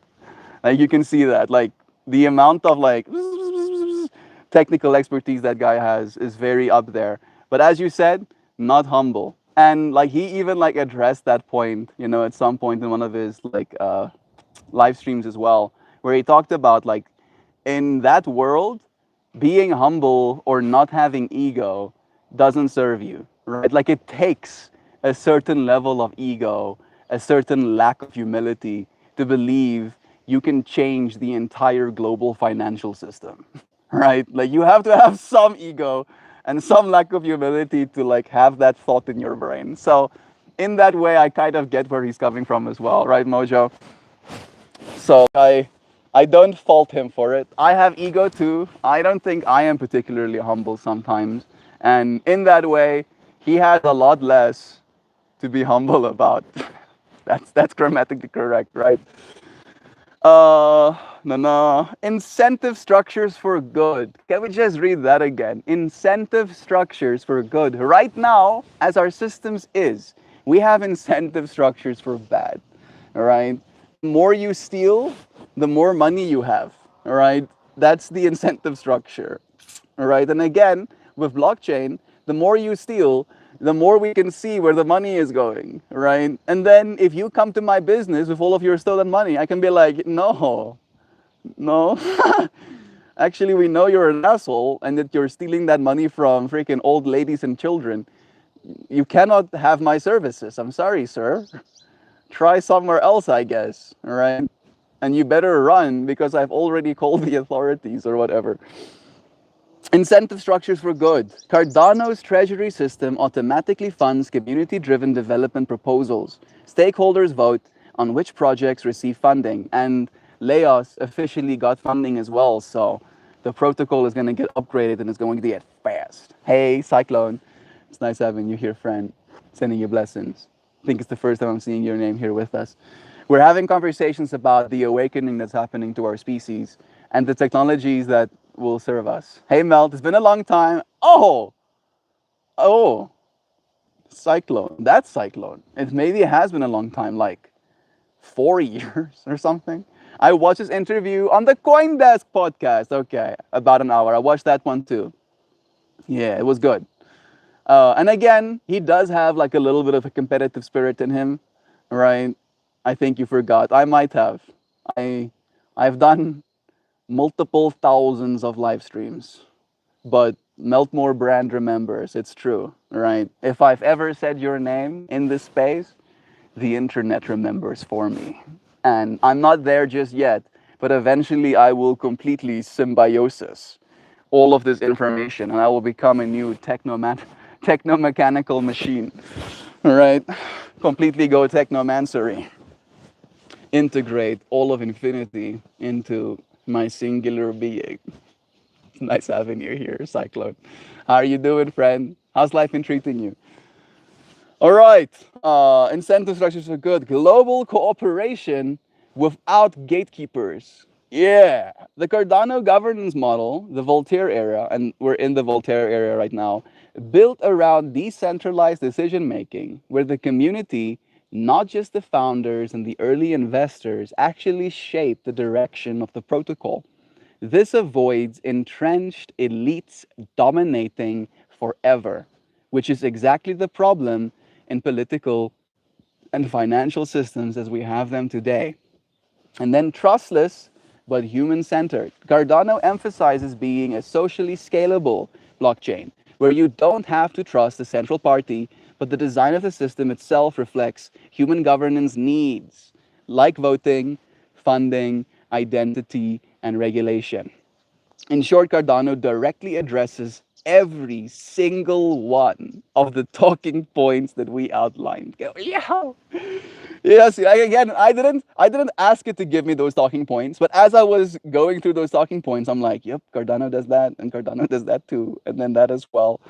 Speaker 2: Like you can see that. Like the amount of like technical expertise that guy has is very up there. But as you said, not humble. And like he even like addressed that point, you know, at some point in one of his like live streams as well, where he talked about like in that world, being humble or not having ego doesn't serve you, right? Like it takes a certain level of ego, a certain lack of humility to believe you can change the entire global financial system, right? Like you have to have some ego and some lack of humility to like have that thought in your brain. So in that way, I kind of get where he's coming from as well, right, Mojo? So I don't fault him for it. I have ego too. I don't think I am particularly humble sometimes. And in that way, he has a lot less to be humble about. That's grammatically correct, right? No. Incentive structures for good. Can we just read that again? Incentive structures for good. Right now, as our systems is, we have incentive structures for bad. All right. The more you steal, the more money you have. All right. That's the incentive structure. All right. And again, with blockchain, the more you steal, the more we can see where the money is going, right? And then if you come to my business with all of your stolen money, I can be like, no. Actually, we know you're an asshole and that you're stealing that money from freaking old ladies and children. You cannot have my services. I'm sorry, sir. Try somewhere else, I guess, all right? And you better run because I've already called the authorities or whatever. Incentive structures for good. Cardano's treasury system automatically funds community-driven development proposals. Stakeholders vote on which projects receive funding. And Laos officially got funding as well, so the protocol is going to get upgraded and it's going to get fast. Hey, Cyclone. It's nice having you here, friend. Sending you blessings. I think it's the first time I'm seeing your name here with us. We're having conversations about the awakening that's happening to our species and the technologies that will serve us. Hey, Melt, it's been a long time. Oh, Cyclone. That's Cyclone. It maybe has been a long time, like 4 years or something. I watched his interview on the CoinDesk podcast. Okay, about an hour. I watched that one too. Yeah, it was good. And again, he does have like a little bit of a competitive spirit in him, right? I think you forgot. I might have. I I've done multiple thousands of live streams, but MeltMore brand remembers. It's true, right? If I've ever said your name in this space, the internet remembers for me. And I'm not there just yet, but eventually I will completely symbiosis all of this information and I will become a new technomechanical machine, right? Completely go technomancery. Integrate all of infinity into my singular being. It's nice having you here, Cyclone. How are you doing, friend? How's life been treating you? All right. Incentive structures are good. Global cooperation without gatekeepers. Yeah. The Cardano governance model, the Voltaire era, and we're in the Voltaire era right now, built around decentralized decision making, where the community, not just the founders and the early investors, actually shape the direction of the protocol. This avoids entrenched elites dominating forever, which is exactly the problem in political and financial systems as we have them today. And then trustless but human centered. Cardano emphasizes being a socially scalable blockchain where you don't have to trust the central party, but the design of the system itself reflects human governance needs like voting, funding, identity, and regulation. In short, Cardano directly addresses every single one of the talking points that we outlined. Yeah. Yes, again, I didn't ask it to give me those talking points, but as I was going through those talking points, I'm like, yep, Cardano does that, and Cardano does that too, and then that as well.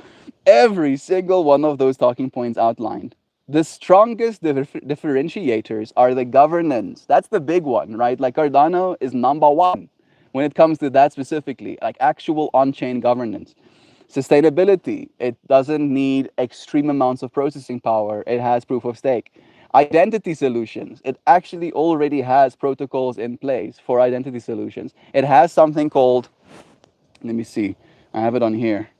Speaker 2: Every single one of those talking points outlined. The strongest differentiators are the governance. That's the big one, right? Like Cardano is number one when it comes to that specifically, like actual on-chain governance. Sustainability, it doesn't need extreme amounts of processing power. It has proof of stake. Identity solutions, it actually already has protocols in place for identity solutions. It has something called, let me see, I have it on here.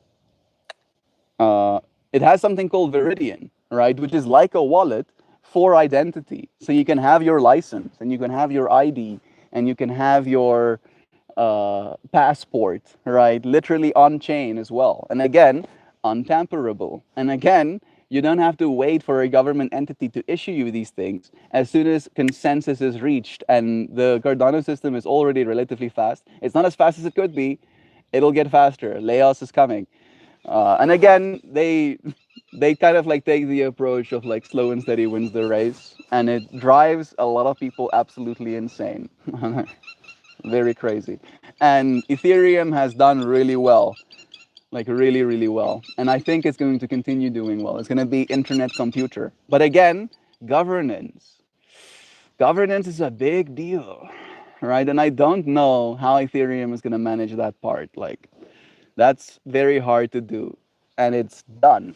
Speaker 2: Uh, it has something called Viridian, right, which is like a wallet for identity. So you can have your license and you can have your ID and you can have your passport, right, literally on chain as well. And again, untamperable. And again, you don't have to wait for a government entity to issue you these things. As soon as consensus is reached and the Cardano system is already relatively fast, it's not as fast as it could be, it'll get faster. Laos is coming. And again, they kind of like take the approach of like slow and steady wins the race, and it drives a lot of people absolutely insane. Very crazy. And Ethereum has done really well, like really, really well. And I think it's going to continue doing well. It's going to be internet computer. But again, governance. Governance is a big deal, right? And I don't know how Ethereum is going to manage that part. Like, that's very hard to do. And it's done.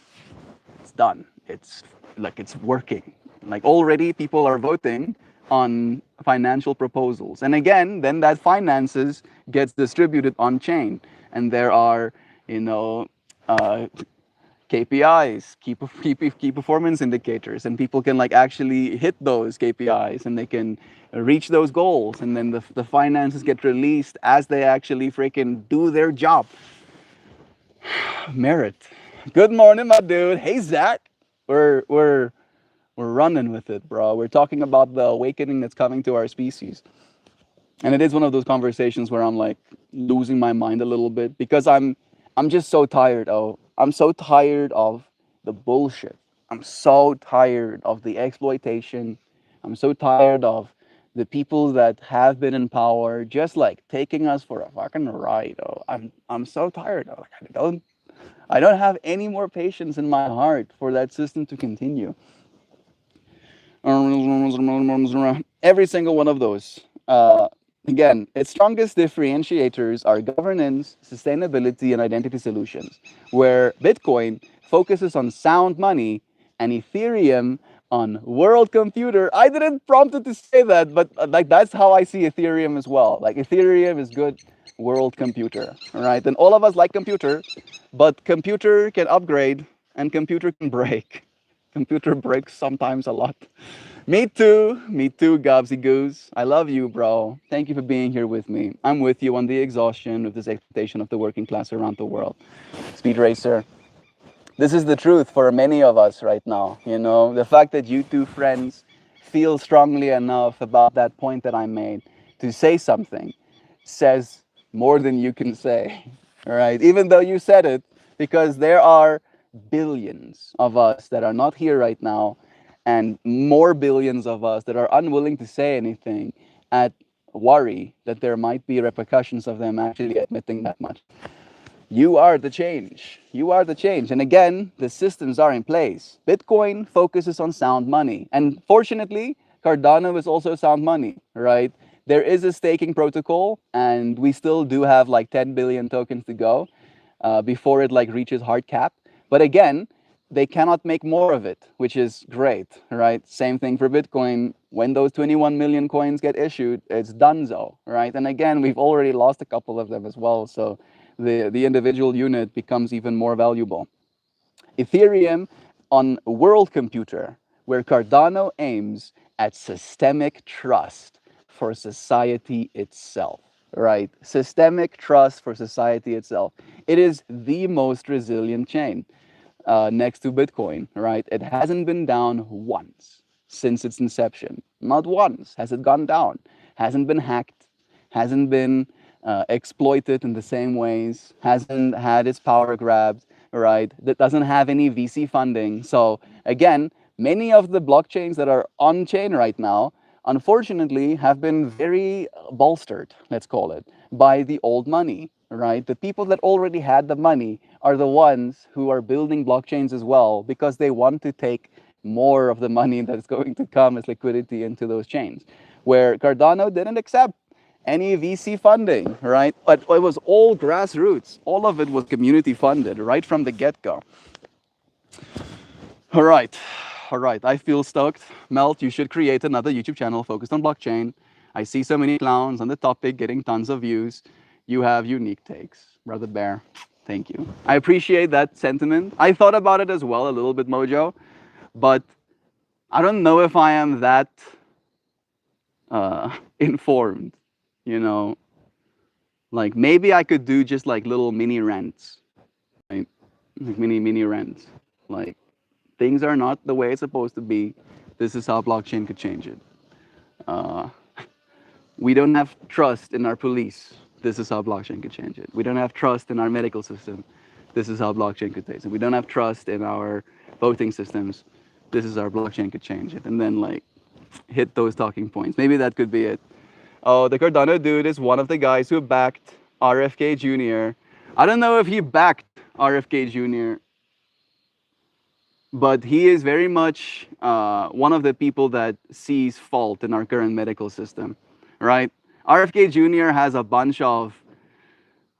Speaker 2: It's done. It's like it's working. Like already people are voting on financial proposals. And again, then that finances gets distributed on chain. And there are, you know, uh, KPIs, key performance indicators, and people can like actually hit those KPIs and they can reach those goals. And then the finances get released as they actually freaking do their job. Merit. Good morning, my dude. Hey, Zach. We're running with it, bro. We're talking about the awakening that's coming to our species. And it is one of those conversations where I'm like losing my mind a little bit because I'm just so tired. I'm so tired of the bullshit. I'm so tired of the exploitation. I'm so tired of the people that have been in power just like taking us for a fucking ride. Oh, I'm so tired. Like, I don't have any more patience in my heart for that system to continue. Every single one of those. Again, its strongest differentiators are governance, sustainability, and identity solutions, where Bitcoin focuses on sound money and Ethereum on world computer. I didn't prompt it to say that, but like that's how I see Ethereum as well. Like Ethereum is good world computer, right? And all of us like computer, but computer can upgrade and computer can break. Computer breaks sometimes a lot. Me too, Gobsy Goose. I love you, bro. Thank you for being here with me. I'm with you on the exhaustion of this exploitation of the working class around the world. Speed Racer, this is the truth for many of us right now. You know, the fact that you two friends feel strongly enough about that point that I made to say something says more than you can say, all right? Even though you said it, because there are billions of us that are not here right now, and more billions of us that are unwilling to say anything at worry that there might be repercussions of them actually admitting that much. You are the change. You are the change. And again, the systems are in place. Bitcoin focuses on sound money. And fortunately, Cardano is also sound money, right? There is a staking protocol, and we still do have like 10 billion tokens to go before it like reaches hard cap. But again, they cannot make more of it, which is great, right? Same thing for Bitcoin. When those 21 million coins get issued, it's donezo, right? And again, we've already lost a couple of them as well. So the individual unit becomes even more valuable. Ethereum on world computer, where Cardano aims at systemic trust for society itself, right? Systemic trust for society itself. It is the most resilient chain next to Bitcoin, right? It hasn't been down once since its inception. Not once has it gone down. Hasn't been hacked, hasn't been exploited in the same ways, hasn't had its power grabbed, right? That doesn't have any VC funding. So again, many of the blockchains that are on chain right now, unfortunately, have been very bolstered, let's call it, by the old money, right? The people that already had the money are the ones who are building blockchains as well because they want to take more of the money that's going to come as liquidity into those chains. Where Cardano didn't accept any VC funding, right? But it was all grassroots. All of it was community funded right from the get-go. All right. All right. I feel stoked. Melt, you should create another YouTube channel focused on blockchain. I see so many clowns on the topic getting tons of views. You have unique takes, Brother Bear. Thank you. I appreciate that sentiment. I thought about it as well a little bit, Mojo, but I don't know if I am that informed, you know. Like maybe I could do just like little mini rants, right? Like mini rants. Like things are not the way it's supposed to be. This is how blockchain could change it. Uh, we don't have trust in our police. This is how blockchain could change it. We don't have trust in our medical system. This is how blockchain could change it. We don't have trust in our voting systems. This is how blockchain could change it. And then like hit those talking points. Maybe that could be it. Oh, the Cardano dude is one of the guys who backed RFK Jr. I don't know if he backed RFK Jr., but he is very much one of the people that sees fault in our current medical system, right? RFK Jr. has a bunch of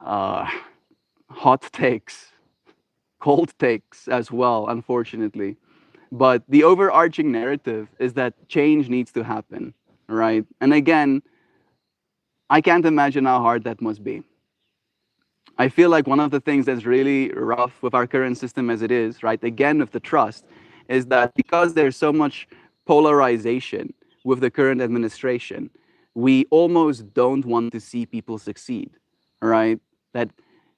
Speaker 2: hot takes, cold takes as well, unfortunately. But the overarching narrative is that change needs to happen, right? And again, I can't imagine how hard that must be. I feel like one of the things that's really rough with our current system as it is, right, again, with the trust, is that because there's so much polarization with the current administration, we almost don't want to see people succeed, right? That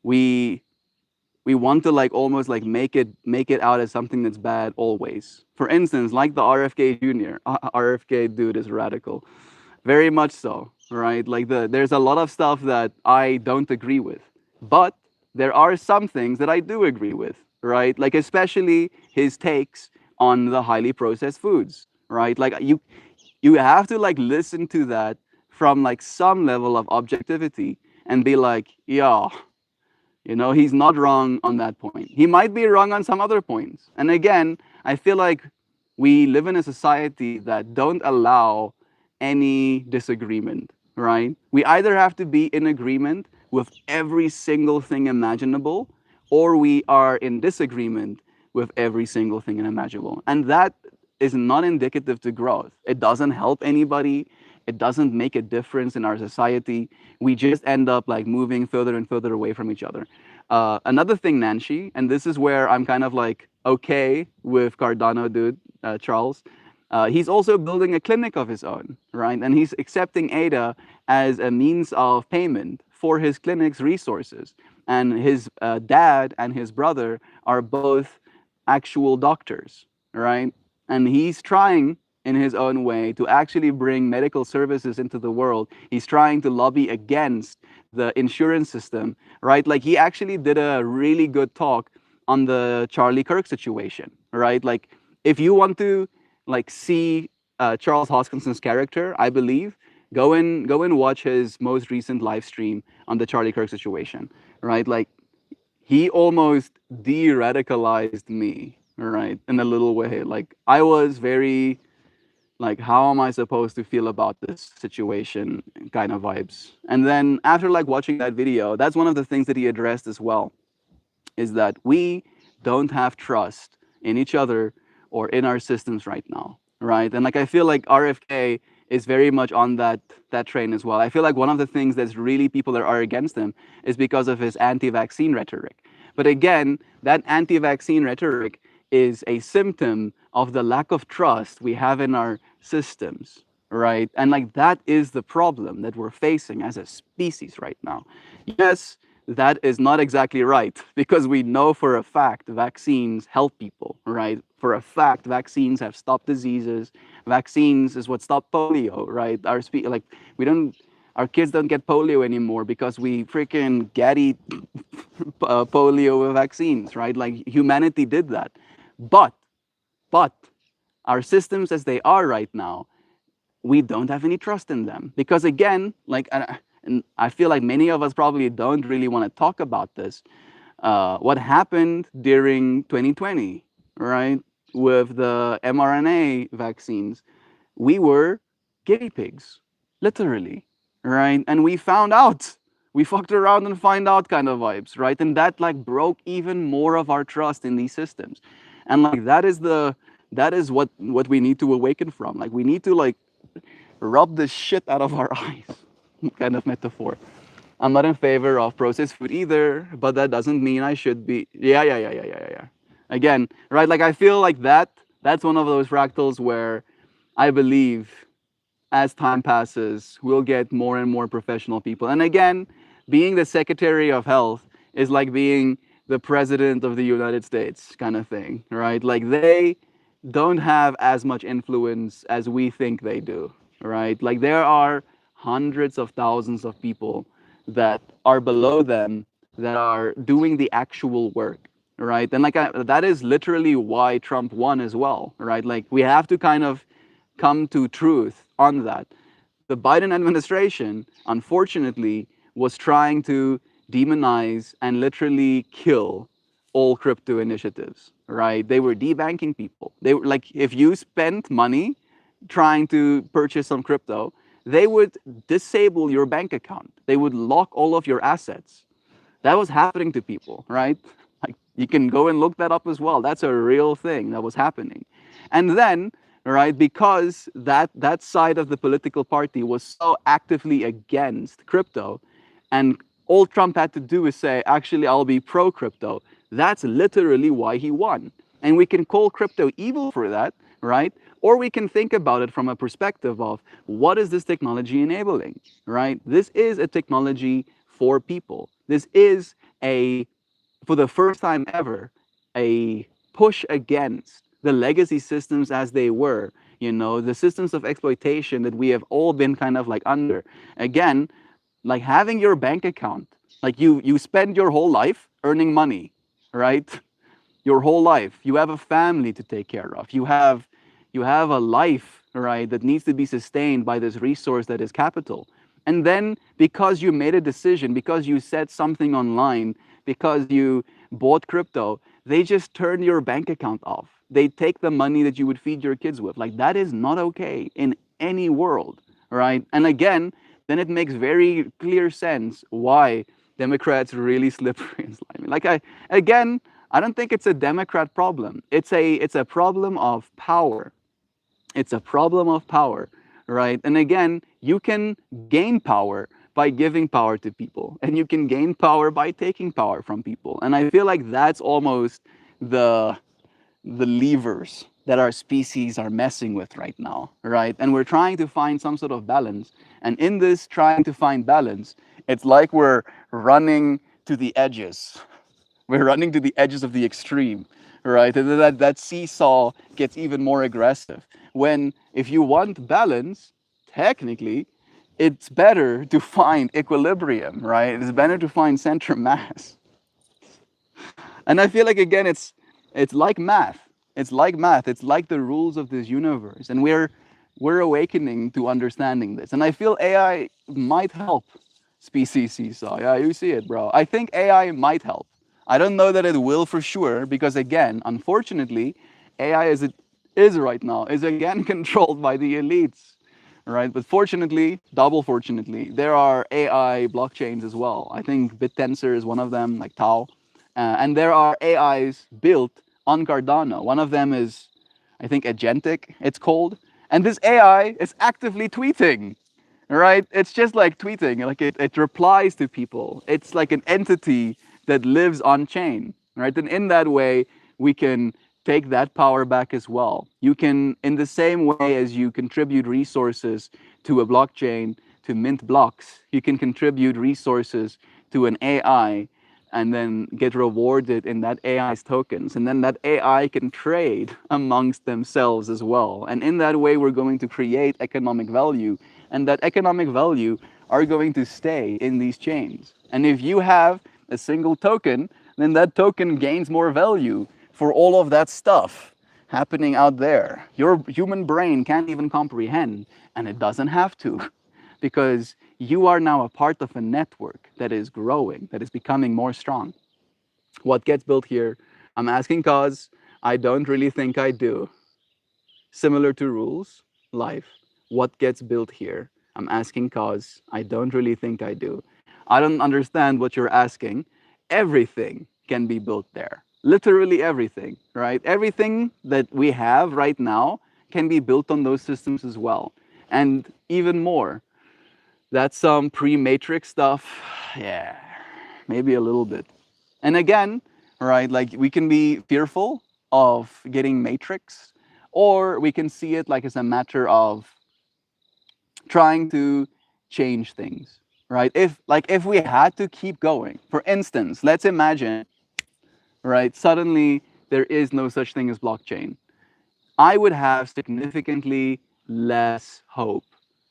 Speaker 2: we want to like almost like make it out as something that's bad always. For instance, like the RFK Jr. RFK dude is radical, very much so, right? Like there's a lot of stuff that I don't agree with, but there are some things that I do agree with, right? Like especially his takes on the highly processed foods, right? Like you have to like listen to that from like some level of objectivity and be like, yeah, he's not wrong on that point. He might be wrong on some other points. And again, I feel like we live in a society that don't allow any disagreement, right? We either have to be in agreement with every single thing imaginable, or we are in disagreement with every single thing imaginable. And that is not indicative to growth. It doesn't help anybody. It doesn't make a difference in our society. We just end up like moving further and further away from each other. Another thing, Nancy, and this is where I'm kind of like okay with Cardano, dude, Charles. He's also building a clinic of his own, right? And he's accepting ADA as a means of payment for his clinic's resources. And his dad and his brother are both actual doctors, right? And he's trying in his own way to actually bring medical services into the world. He's trying to lobby against the insurance system, right? Like he actually did a really good talk on the Charlie Kirk situation, right? Like if you want to like see Charles Hoskinson's character, I believe, go and watch his most recent live stream on the Charlie Kirk situation, right? Like he almost de-radicalized me, right, in a little way. Like I was very like, how am I supposed to feel about this situation kind of vibes. And then after like watching that video, that's one of the things that he addressed as well, is that we don't have trust in each other or in our systems right now, right? And like I feel like RFK is very much on that train as well. I feel like one of the things that's really people that are against him is because of his anti-vaccine rhetoric. But again, that anti-vaccine rhetoric is a symptom of the lack of trust we have in our systems, right? And like that is the problem that we're facing as a species right now. Yes, that is not exactly right, because we know for a fact vaccines help people, right? For a fact, vaccines have stopped diseases. Vaccines is what stopped polio, right? Like our kids don't get polio anymore because we freaking gaddy polio with vaccines, right? Like humanity did that. But, but our systems as they are right now, we don't have any trust in them. Because again, like, and I feel like many of us probably don't really want to talk about this. What happened during 2020, right, with the mRNA vaccines, we were guinea pigs, literally, right? And we found out, we fucked around and find out kind of vibes, right? And that like broke even more of our trust in these systems. And like that is what we need to awaken from. Like we need to like rub the shit out of our eyes, kind of metaphor. I'm not in favor of processed food either, but that doesn't mean I should be. Yeah. Again, right? Like I feel like that's one of those fractals where I believe as time passes, we'll get more and more professional people. And again, being the Secretary of Health is like being the President of the United States kind of thing, right? Like they don't have as much influence as we think they do, right? Like there are hundreds of thousands of people that are below them that are doing the actual work, right? And like that is literally why Trump won as well, right? Like we have to kind of come to truth on that. The Biden administration, unfortunately, was trying to demonize and literally kill all crypto initiatives, right? They were debanking people. They were like, if you spent money trying to purchase some crypto, they would disable your bank account. They would lock all of your assets. That was happening to people, right? Like you can go and look that up as well. That's a real thing that was happening. And then, right, because that side of the political party was so actively against crypto, and all Trump had to do is say, actually, I'll be pro crypto. That's literally why he won. And we can call crypto evil for that, right? Or we can think about it from a perspective of what is this technology enabling, right? This is a technology for people. This is for the first time ever, a push against the legacy systems as they were, the systems of exploitation that we have all been kind of like under. Again, like having your bank account, like you spend your whole life earning money, right? Your whole life. You have a family to take care of. You have a life right, that needs to be sustained by this resource that is capital. And then because you made a decision, because you said something online, because you bought crypto, they just turn your bank account off. They take the money that you would feed your kids with. Like that is not okay in any world, right? And again, then it makes very clear sense why Democrats really slippery and slimy. Again, I don't think it's a Democrat problem. It's a problem of power. It's a problem of power, right? And again, you can gain power by giving power to people, and you can gain power by taking power from people. And I feel like that's almost the the levers that our species are messing with right now, right? And we're trying to find some sort of balance. And in this trying to find balance, it's like we're running to the edges. We're running to the edges of the extreme, right? And then that seesaw gets even more aggressive. When, if you want balance, technically, it's better to find equilibrium, right? It's better to find center mass. And I feel like again, it's like math. It's like math. It's like the rules of this universe, and we're awakening to understanding this. And I feel AI might help species seesaw. Yeah, you see it, bro. I think AI might help. I don't know that it will for sure because again, unfortunately, AI as it is right now is again controlled by the elites, right? But fortunately, double fortunately, there are AI blockchains as well. I think BitTensor is one of them, like Tau. And there are AIs built on Cardano. One of them is, I think, Agentic, it's called. And this AI is actively tweeting, right? It's just like tweeting, like it replies to people. It's like an entity that lives on chain, right? And in that way, we can take that power back as well. You can, in the same way as you contribute resources to a blockchain to mint blocks, you can contribute resources to an AI and then get rewarded in that AI's tokens. And then that AI can trade amongst themselves as well. And in that way, we're going to create economic value. And that economic value are going to stay in these chains. And if you have a single token, then that token gains more value for all of that stuff happening out there. Your human brain can't even comprehend, and it doesn't have to, because you are now a part of a network that is growing, that is becoming more strong. What gets built here? I'm asking cause I don't really think I do. Similar to rules, life, what gets built here? I'm asking cause I don't really think I do. I don't understand what you're asking. Everything can be built there. Literally everything, right? Everything that we have right now can be built on those systems as well. And even more, that's some pre-matrix stuff. Yeah, maybe a little bit. And again, right, like we can be fearful of getting matrix, or we can see it like as a matter of trying to change things, right? If we had to keep going, for instance, let's imagine, right, suddenly there is no such thing as blockchain. I would have significantly less hope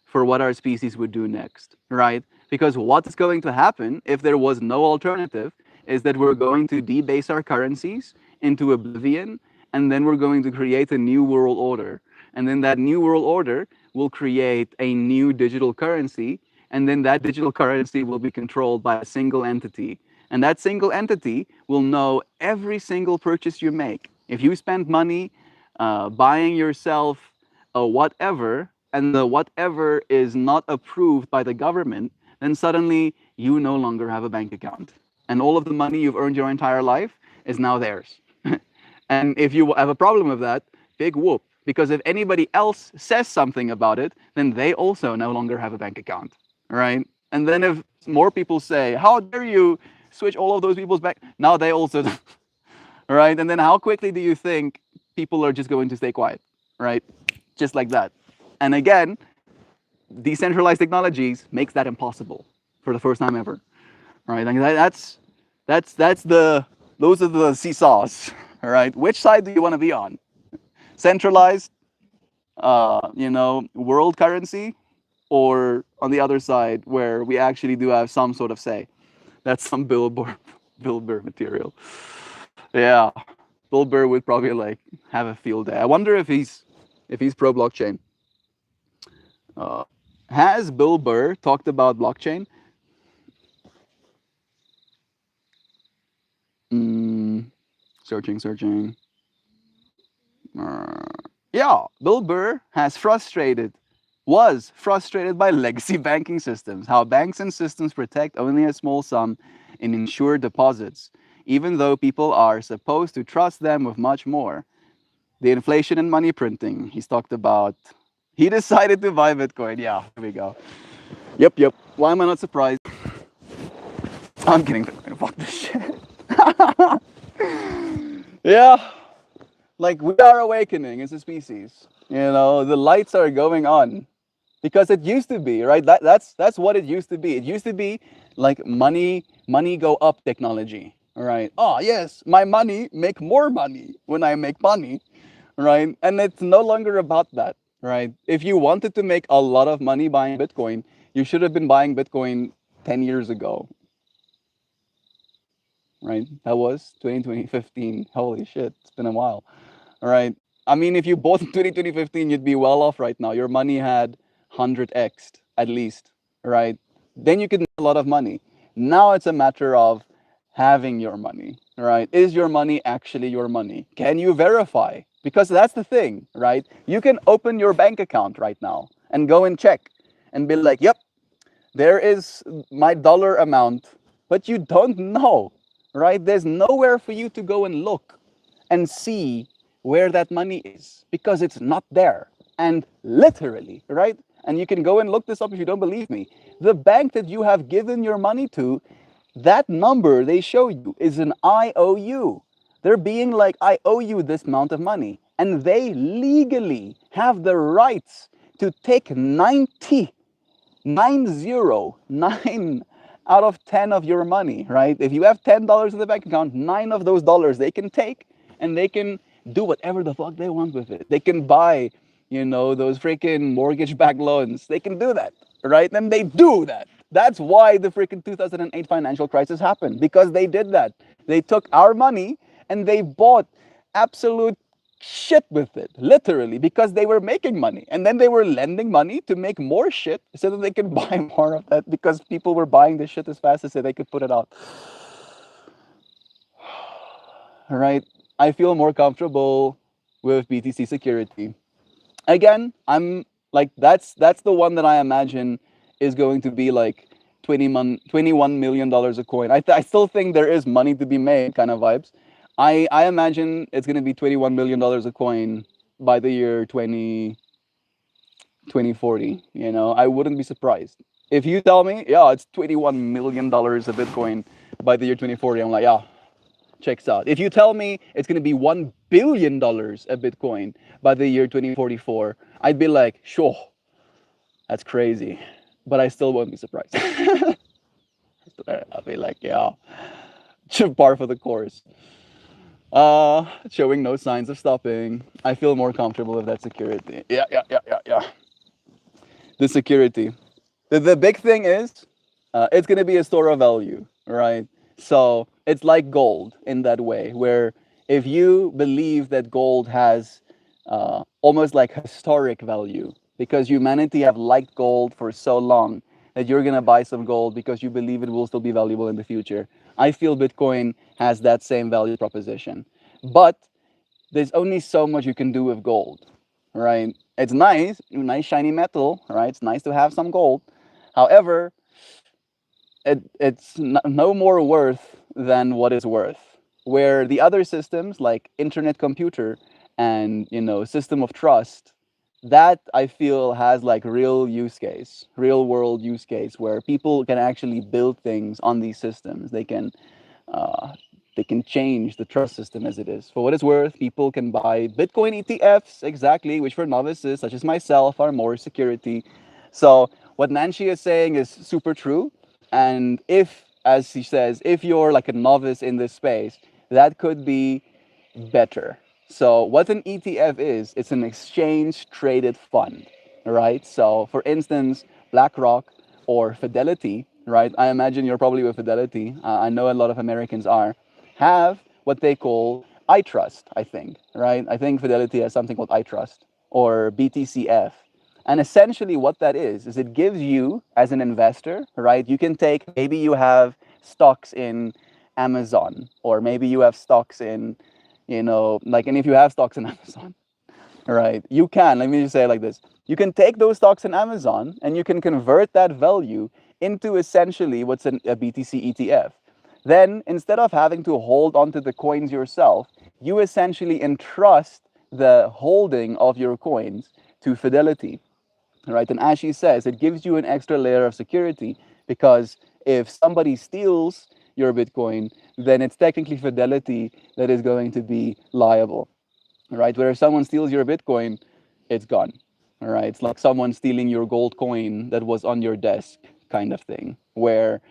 Speaker 2: for what our species would do next, right? Because what's going to happen if there was no alternative is that we're going to debase our currencies into oblivion, and then we're going to create a new world order. And then that new world order will create a new digital currency, and then that digital currency will be controlled by a single entity. And that single entity will know every single purchase you make. If you spend money buying yourself a whatever, and the whatever is not approved by the government, then suddenly you no longer have a bank account. And all of the money you've earned your entire life is now theirs. And if you have a problem with that, big whoop. Because if anybody else says something about it, then they also no longer have a bank account, right? And then if more people say, how dare you switch all of those people's back, now they also, right? And then how quickly do you think people are just going to stay quiet, right? Just like that. And again, decentralized technologies makes that impossible for the first time ever, right? Like that's the those are the seesaws, right? Which side do you want to be on? Centralized, world currency, or on the other side where we actually do have some sort of say? That's some Bill Burr material. Yeah, Bill Burr would probably like have a field day. I wonder if he's pro blockchain. Uh, has Bill Burr talked about blockchain? Mm, searching. Uh, yeah, Bill Burr was frustrated by legacy banking systems, how banks and systems protect only a small sum in insured deposits, even though people are supposed to trust them with much more. The inflation in money printing, he's talked about. He decided to buy Bitcoin. Yeah, here we go. Yep. Why am I not surprised? I'm kidding. Fuck this shit. Yeah, like we are awakening as a species. The lights are going on because it used to be right. That's what it used to be. It used to be like money go up technology. All right. Oh yes, my money make more money when I make money, right? And it's no longer about that, right? If you wanted to make a lot of money buying Bitcoin, you should have been buying Bitcoin 10 years ago, right? That was 2015. Holy shit, it's been a while. All right. I mean, if you bought in 2015, you'd be well off right now. Your money had 100x at least, right? Then you could make a lot of money. Now it's a matter of having your money, right? Is your money actually your money? Can you verify? Because that's the thing, right? You can open your bank account right now and go and check and be like, yep, there is my dollar amount, but you don't know, right? There's nowhere for you to go and look and see where that money is because it's not there. And literally, right? And you can go and look this up if you don't believe me. The bank that you have given your money to, that number they show you is an IOU. They're being like, I owe you this amount of money. And they legally have the rights to take 9 out of 10 of your money, right? If you have $10 in the bank account, 9 of those dollars they can take and they can do whatever the fuck they want with it. They can buy, those freaking mortgage-backed loans. They can do that, right? And they do that. That's why the freaking 2008 financial crisis happened, because they did that. They took our money and they bought absolute shit with it, literally, because they were making money. And then they were lending money to make more shit so that they could buy more of that because people were buying the shit as fast as they could put it out. All right. I feel more comfortable with BTC security. Again, I'm like that's the one that I imagine is going to be like $21 million a coin. I still think there is money to be made, kind of vibes. I imagine it's going to be $21 million a coin by the year 2040. I wouldn't be surprised if you tell me, yeah, it's $21 million a Bitcoin by the year 2040. I'm like, yeah, checks out. If you tell me it's going to be $1 billion a Bitcoin by the year 2044, I'd be like, sure, that's crazy. But I still won't be surprised. I'll be like, yeah, par for the course. Showing no signs of stopping. I feel more comfortable with that security. Yeah. The security. The big thing is, it's going to be a store of value, right? So it's like gold in that way, where if you believe that gold has almost like historic value, because humanity have liked gold for so long that you're going to buy some gold because you believe it will still be valuable in the future. I feel Bitcoin has that same value proposition. But there's only so much you can do with gold, right? It's nice shiny metal, right? It's nice to have some gold. However, it's no more worth than what it's worth. Where the other systems like internet computer and system of trust, that I feel has like real world use case where people can actually build things on these systems. Uh, they can change the trust system as it is. For what it's worth, people can buy Bitcoin ETFs, exactly, which for novices such as myself are more security. So what Nancy is saying is super true. And if, as she says, if you're like a novice in this space, that could be better. So what an ETF is, it's an exchange traded fund, right? So for instance, BlackRock or Fidelity, right? I imagine you're probably with Fidelity. I know a lot of Americans are, have what they call iTrust, I think, right? I think Fidelity has something called iTrust or BTCF. And essentially what that is it gives you as an investor, right? You can take, maybe you have stocks in Amazon, or maybe you have stocks in, like, and if you have stocks in Amazon, right, you can, let me just say it like this. You can take those stocks in Amazon and you can convert that value into essentially what's a BTC ETF. Then instead of having to hold onto the coins yourself, you essentially entrust the holding of your coins to Fidelity, right? And as she says, it gives you an extra layer of security, because if somebody steals your Bitcoin, then it's technically Fidelity that is going to be liable, right? Where if someone steals your Bitcoin, it's gone, all right? It's like someone stealing your gold coin that was on your desk, kind of thing, where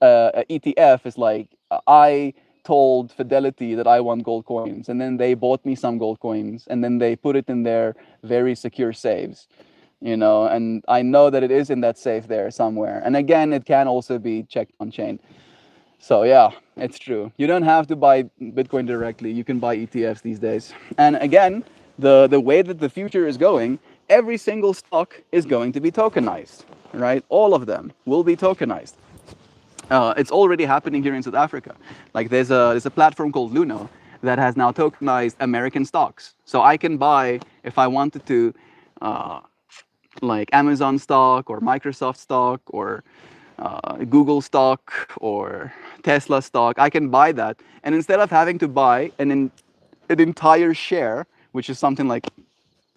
Speaker 2: an ETF is like, I told Fidelity that I want gold coins, and then they bought me some gold coins, and then they put it in their very secure safes, and I know that it is in that safe there somewhere. And again, it can also be checked on chain. So yeah, it's true. You don't have to buy Bitcoin directly. You can buy ETFs these days. And again, the way that the future is going, every single stock is going to be tokenized, right? All of them will be tokenized. It's already happening here in South Africa. Like there's a platform called Luno that has now tokenized American stocks. So I can buy, if I wanted to, like Amazon stock or Microsoft stock or Google stock or Tesla stock. I can buy that, and instead of having to buy an entire share, which is something like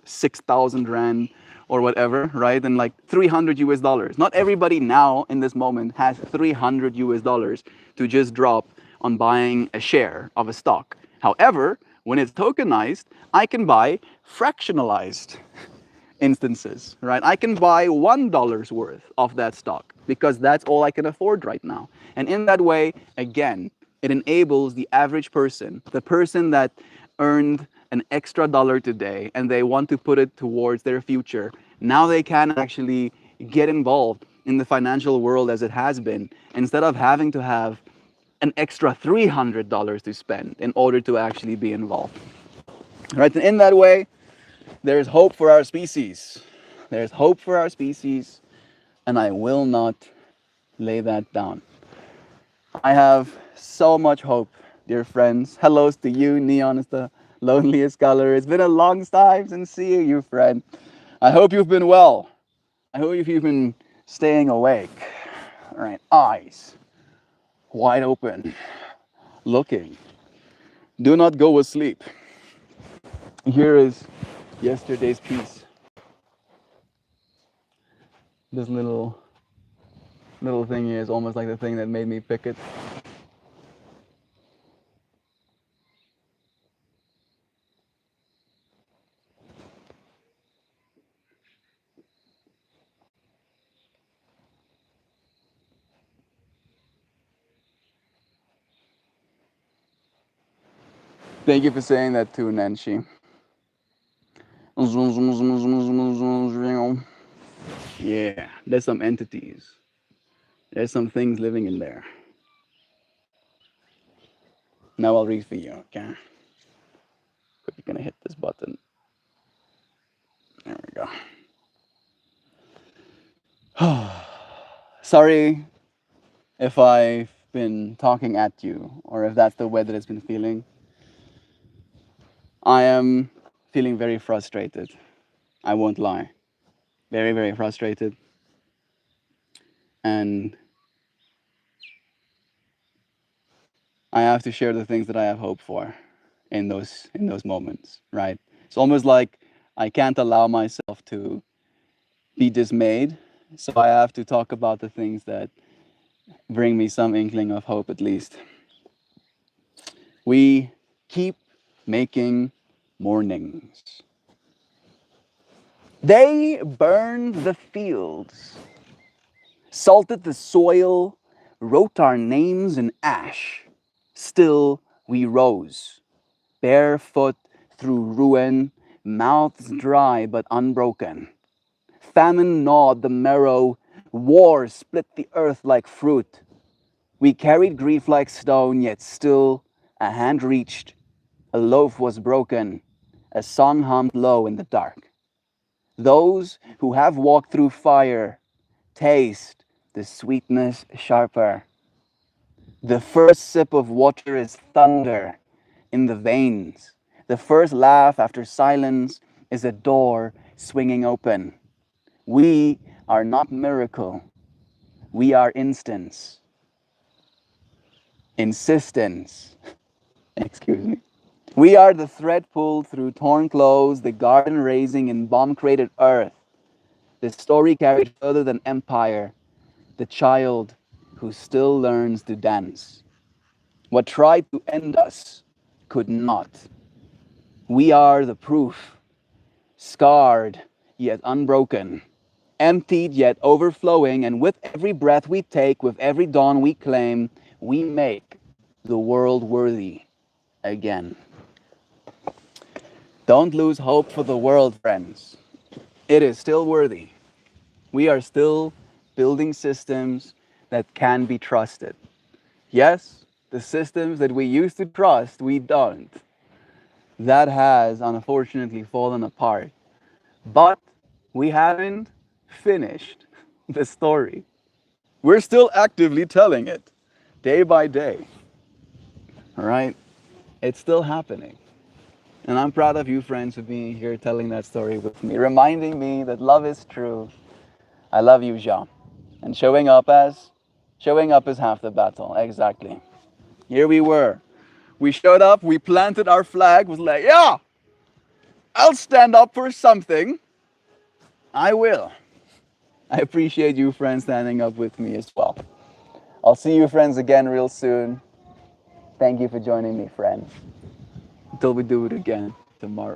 Speaker 2: 6,000 rand or whatever, right? And like 300 US dollars. Not everybody now in this moment has 300 US dollars to just drop on buying a share of a stock. However, when it's tokenized, I can buy fractionalized instances, right? I can buy $1 worth of that stock because that's all I can afford right now. And in that way, again, it enables the average person, the person that earned an extra dollar today and they want to put it towards their future. Now they can actually get involved in the financial world as it has been, instead of having to have an extra $300 to spend in order to actually be involved. Right? And in that way, there's hope for our species. There's hope for our species, and I will not lay that down. I have so much hope, dear friends. Hellos to you. Neon is the loneliest color. It's been a long time since seeing you, friend. I hope you've been well. I hope you've been staying awake. All right, eyes wide open, looking. Do not go asleep. Here is yesterday's piece. This little thing here is almost like the thing that made me pick it. Thank you for saying that too, Nancy. Yeah, there's some entities. There's some things living in there. Now I'll read for you, okay? Quickly gonna hit this button. There we go. Sorry if I've been talking at you, or if that's the way that it's been feeling. I am feeling very frustrated. I won't lie. Very, very frustrated. And I have to share the things that I have hope for in those moments, right? It's almost like I can't allow myself to be dismayed, so I have to talk about the things that bring me some inkling of hope, at least. We keep making mornings. They burned the fields, salted the soil, wrote our names in ash. Still we rose, barefoot through ruin, mouths dry but unbroken. Famine gnawed the marrow, war split the earth like fruit. We carried grief like stone, yet still a hand reached, a loaf was broken, a song hummed low in the dark. Those who have walked through fire taste the sweetness sharper. The first sip of water is thunder in the veins. The first laugh after silence is a door swinging open. We are not miracle. We are instance. Insistence. Excuse me. We are the thread pulled through torn clothes, the garden raising in bomb-crated earth, the story carried further than empire, the child who still learns to dance. What tried to end us could not. We are the proof, scarred yet unbroken, emptied yet overflowing, and with every breath we take, with every dawn we claim, we make the world worthy again. Don't lose hope for the world, friends. It is still worthy. We are still building systems that can be trusted. Yes, the systems that we used to trust, we don't. That has unfortunately fallen apart. But we haven't finished the story. We're still actively telling it, day by day. All right? It's still happening. And I'm proud of you, friends, for being here telling that story with me, reminding me that love is true. I love you, Jean. And showing up is half the battle. Exactly. Here we were. We showed up, we planted our flag, was like, yeah, I'll stand up for something. I will. I appreciate you, friends, standing up with me as well. I'll see you, friends, again real soon. Thank you for joining me, friends. Until we do it again tomorrow.